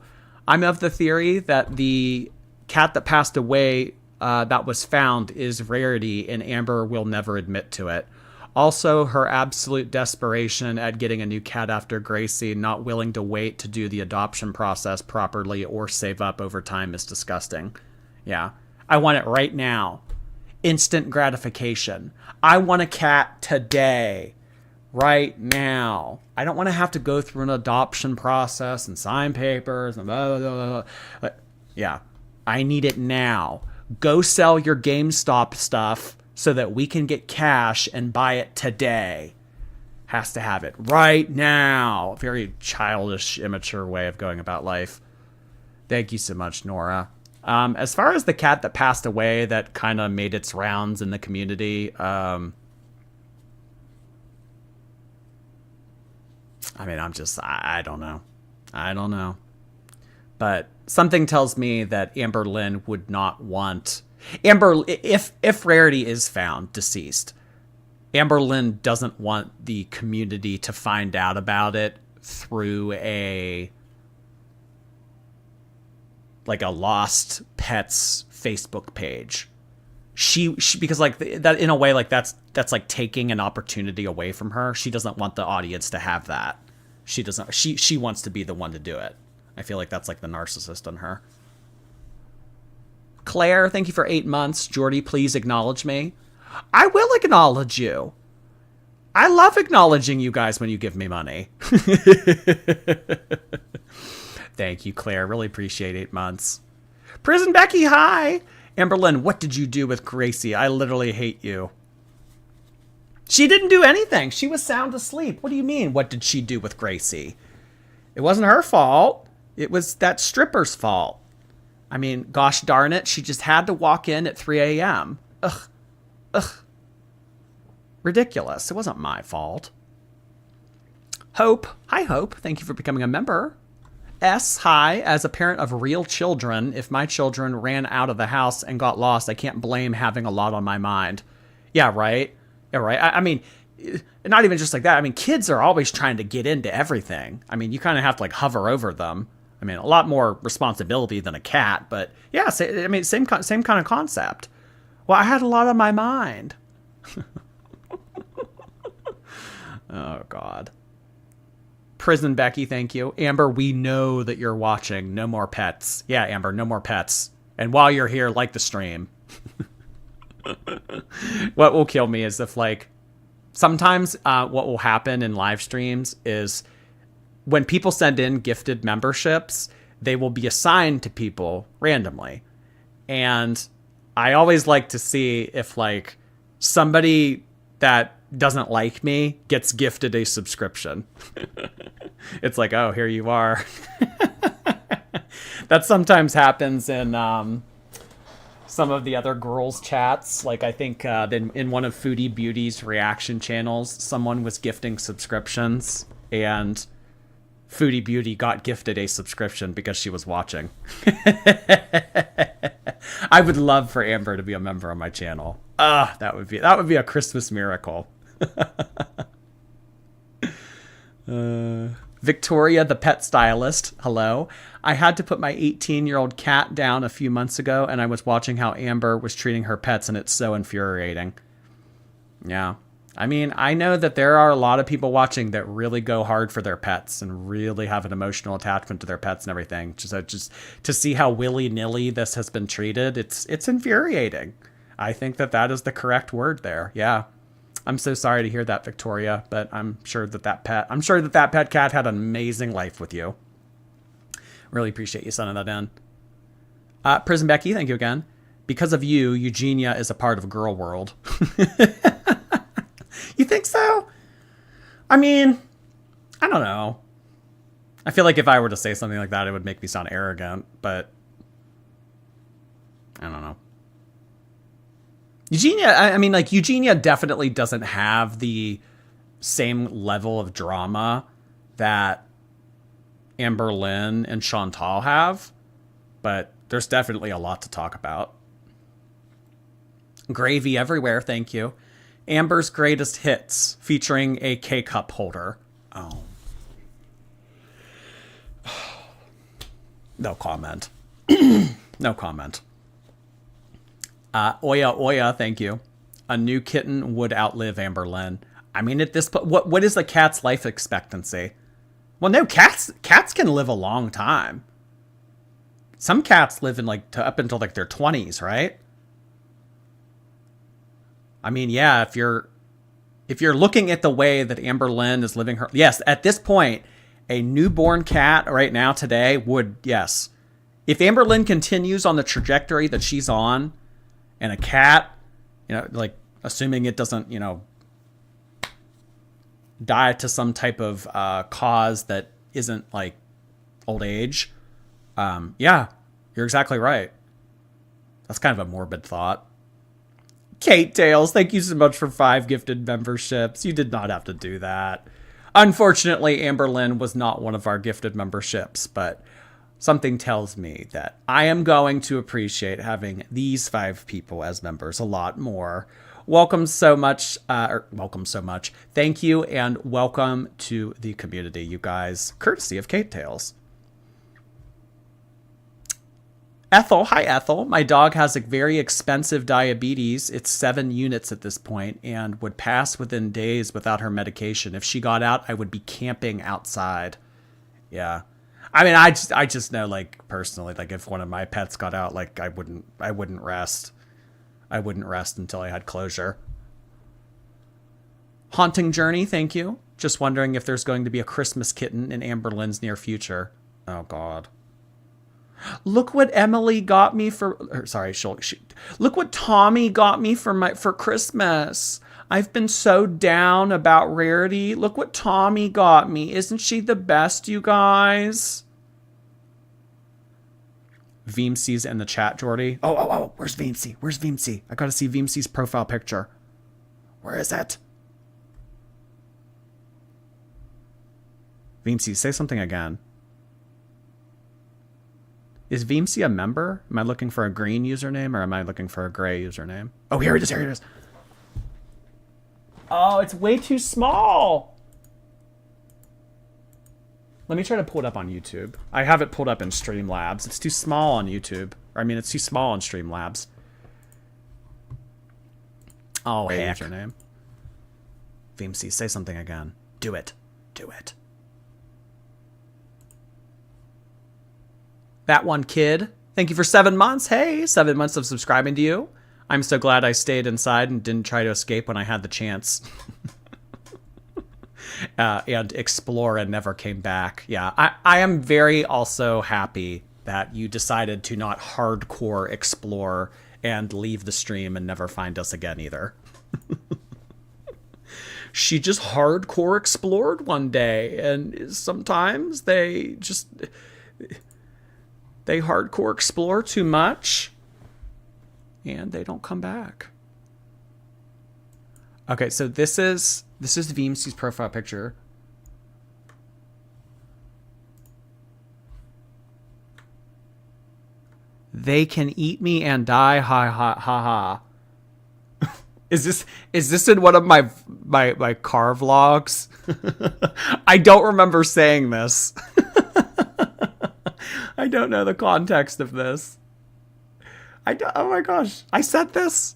A: I'm of the theory that the cat that passed away that was found is Rarity, and Amber will never admit to it. Also, her absolute desperation at getting a new cat after Gracie, not willing to wait to do the adoption process properly or save up over time, is disgusting. Yeah. I want it right now. Instant gratification. I want a cat today. Right now. I don't want to have to go through an adoption process and sign papers and blah, blah, blah, blah. Yeah. I need it now. Go sell your GameStop stuff so that we can get cash and buy it today. Has to have it right now. Very childish, immature way of going about life. Thank you so much, Nora. As far as the cat that passed away that kind of made its rounds in the community, I mean, I don't know. I don't know. But something tells me that Amberlynn would not want... If Rarity is found deceased, Amberlynn doesn't want the community to find out about it through a lost pets Facebook page. She because like that in a way, like that's like taking an opportunity away from her. She doesn't want the audience to have that. She wants to be the one to do it. I feel like that's like the narcissist in her. Claire, thank you for 8 months. Jordy, please acknowledge me. I will acknowledge you. I love acknowledging you guys when you give me money. Thank you, Claire. Really appreciate 8 months. Prison Becky, hi. Amberlynn, what did you do with Gracie? I literally hate you. She didn't do anything. She was sound asleep. What do you mean, what did she do with Gracie? It wasn't her fault. It was that stripper's fault. I mean, gosh darn it, she just had to walk in at 3 a.m. Ugh, Ridiculous. It wasn't my fault. Hope. Hi, Hope. Thank you for becoming a member. S. Hi. As a parent of real children, if my children ran out of the house and got lost, I can't blame having a lot on my mind. Yeah, right? Yeah, right. I mean, not even just like that. I mean, kids are always trying to get into everything. I mean, you kind of have to like hover over them. I mean, a lot more responsibility than a cat, but yeah, I mean, same kind of concept. Well, I had a lot on my mind. Oh, God. Prison Becky, thank you. Amber, we know that you're watching. No more pets. Yeah, Amber, no more pets. And while you're here, like the stream. What will kill me is if, like, sometimes what will happen in live streams is when people send in gifted memberships, they will be assigned to people randomly. And I always like to see if, like, somebody that doesn't like me gets gifted a subscription. It's like, oh, here you are. That sometimes happens in some of the other girls' chats. Like, I think in one of Foodie Beauty's reaction channels, someone was gifting subscriptions, and Foodie Beauty got gifted a subscription because she was watching. I would love for Amber to be a member on my channel. That would be a Christmas miracle. Victoria, the pet stylist. Hello. I had to put my 18-year-old cat down a few months ago, and I was watching how Amber was treating her pets, and it's so infuriating. Yeah. I mean, I know that there are a lot of people watching that really go hard for their pets and really have an emotional attachment to their pets and everything. Just to see how willy-nilly this has been treated, it's infuriating. I think that is the correct word there. Yeah. I'm so sorry to hear that, Victoria, but I'm sure that pet cat had an amazing life with you. Really appreciate you sending that in. Prison Becky, thank you again. Because of you, Eugenia is a part of Girl World. You think so? I mean, I don't know. I feel like if I were to say something like that, it would make me sound arrogant, but I don't know. Eugenia definitely doesn't have the same level of drama that Amberlynn and Chantal have, but there's definitely a lot to talk about. Gravy everywhere, thank you. Amber's Greatest Hits, featuring a K-cup holder. Oh. No comment. No comment. Oya, thank you. A new kitten would outlive Amberlynn. I mean, at this point, what is the cat's life expectancy? Well, no, cats can live a long time. Some cats live in up until their 20s, right? I mean, yeah, if you're looking at the way that Amberlynn is living her, yes, at this point, a newborn cat right now today would, yes. If Amberlynn continues on the trajectory that she's on, and a cat, assuming it doesn't, die to some type of cause that isn't old age, yeah, you're exactly right. That's kind of a morbid thought. Kate Tales, thank you so much for 5 gifted memberships. You did not have to do that. Unfortunately, Amberlynn was not one of our gifted memberships, but something tells me that I am going to appreciate having these 5 people as members a lot more. Welcome so much. Thank you, and welcome to the community, you guys, courtesy of Kate Tales. Ethel, hi Ethel. My dog has a very expensive diabetes. It's 7 units at this point and would pass within days without her medication. If she got out, I would be camping outside. Yeah. I mean, I just know, personally, if one of my pets got out, I wouldn't rest. I wouldn't rest until I had closure. Haunting Journey, thank you. Just wondering if there's going to be a Christmas kitten in Amberlynn's near future. Oh, God. Look what Emily got me look what Tommy got me for Christmas. I've been so down about Rarity. Look what Tommy got me. Isn't she the best, you guys? Vimsey's in the chat, Jordy. Oh, where's Vimsey? Where's Vimsey? I gotta see Vimsey's profile picture. Where is it? Vimsey, say something again. Is Vimsey a member? Am I looking for a green username or am I looking for a gray username? Oh, here it is, here it is. Oh, it's way too small. Let me try to pull it up on YouTube. I have it pulled up in Streamlabs. It's too small on YouTube. Or, I mean, it's too small on Streamlabs. Oh, heck. Username. Vimsey, say something again. Do it. Do it. That one kid. Thank you for 7 months. Hey, 7 months of subscribing to you. I'm so glad I stayed inside and didn't try to escape when I had the chance. And explore and never came back. Yeah, I am very also happy that you decided to not hardcore explore and leave the stream and never find us again either. She just hardcore explored one day, and sometimes they hardcore explore too much and they don't come back. Okay, so this is Vimsey's profile picture. They can eat me and die, ha ha ha ha. Is this in one of my car vlogs? I don't remember saying this. I don't know the context of this. Oh my gosh, I said this.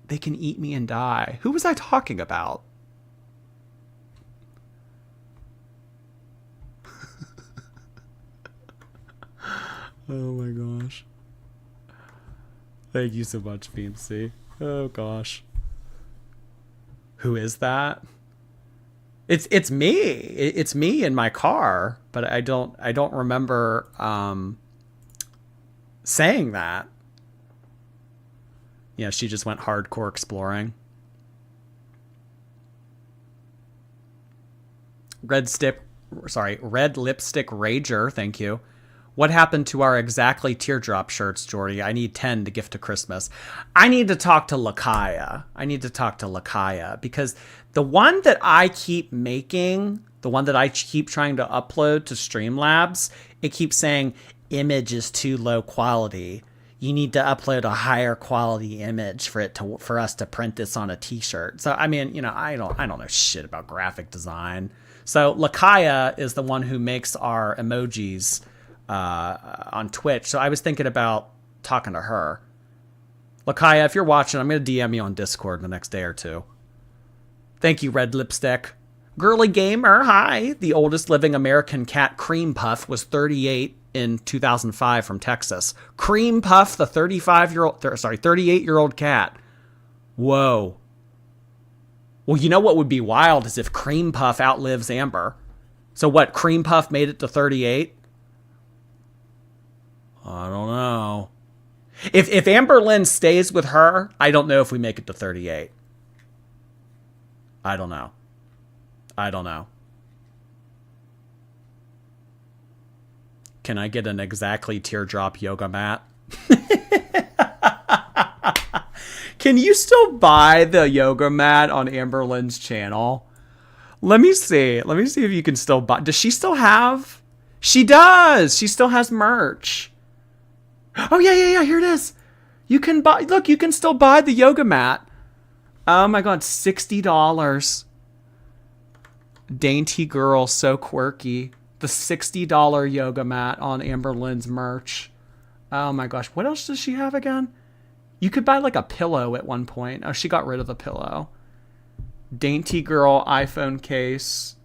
A: They can eat me and die. Who was I talking about? Oh my gosh. Thank you so much, Vimsey. Oh gosh. Who is that? It's me. It's me in my car, but I don't remember saying that. Yeah, she just went hardcore exploring. Red lipstick rager, thank you. What happened to our exactly teardrop shirts, Jordy? I need 10 to gift to Christmas. I need to talk to Lakaya. Because the one that I keep making, the one that I keep trying to upload to Streamlabs, it keeps saying image is too low quality. You need to upload a higher quality image for us to print this on a t-shirt. So I mean, I don't know shit about graphic design. So Lakaya is the one who makes our emojis on Twitch. So I was thinking about talking to her. Lakaya, if you're watching, I'm going to DM you on Discord in the next day or two. Thank you, Red Lipstick. Girly Gamer, hi. The oldest living American cat, Cream Puff, was 38 in 2005 from Texas. Cream Puff, the 38-year-old cat. Whoa. Well, you know what would be wild is if Cream Puff outlives Amber. So what, Cream Puff made it to 38? I don't know. If Amberlynn stays with her, I don't know if we make it to 38. I don't know. Can I get an exactly teardrop yoga mat? Can you still buy the yoga mat on Amberlynn's channel? Let me see. If you can still buy. Does she still have? She does. She still has merch. Oh, yeah. Here it is. You can buy. Look, you can still buy the yoga mat. Oh my God, $60. Dainty girl, so quirky. The $60 yoga mat on Amberlynn's merch. Oh my gosh, what else does she have again? You could buy like a pillow at one point. Oh, she got rid of the pillow. Dainty girl iPhone case.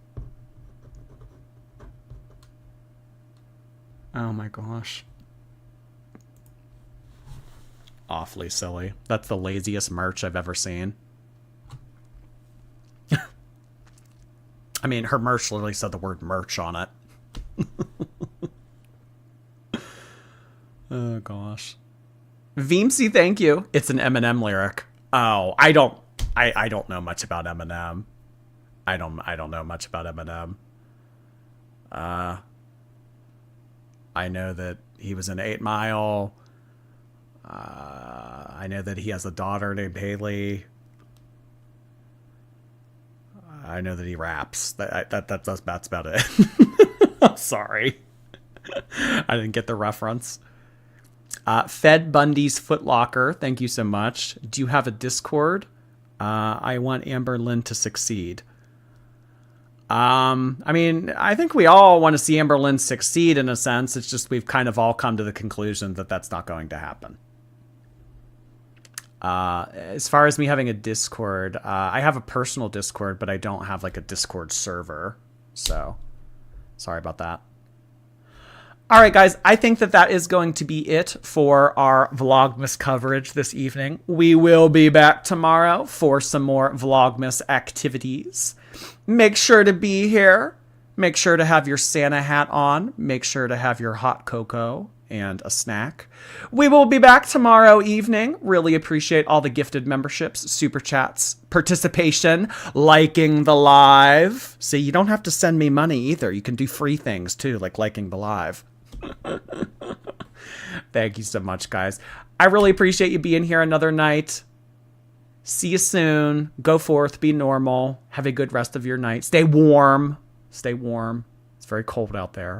A: Oh my gosh. Awfully silly. That's the laziest merch I've ever seen. I mean, her merch literally said the word merch on it. Oh gosh. Vimsey, thank you. It's an Eminem lyric. Oh, I don't know much about Eminem. I don't know much about Eminem. I know that he was in 8 Mile. I know that he has a daughter named Haley. I know that he raps. That's about it. I'm sorry. I didn't get the reference. Fed Bundy's Footlocker, thank you so much. Do you have a Discord? I want Amberlynn to succeed. I mean, I think we all want to see Amberlynn succeed in a sense. It's just we've kind of all come to the conclusion that that's not going to happen. As far as me having a Discord, I have a personal Discord, but I don't have like a Discord server. So, sorry about that. All right, guys, I think that that is going to be it for our Vlogmas coverage this evening. We will be back tomorrow for some more Vlogmas activities. Make sure to be here. Make sure to have your Santa hat on. Make sure to have your hot cocoa and a snack. We will be back tomorrow evening. Really appreciate all the gifted memberships, super chats, participation, liking the live. See, you don't have to send me money either. You can do free things too, like liking the live. Thank you so much, guys. I really appreciate you being here another night. See you soon. Go forth, be normal. Have a good rest of your night. Stay warm. Stay warm. It's very cold out there.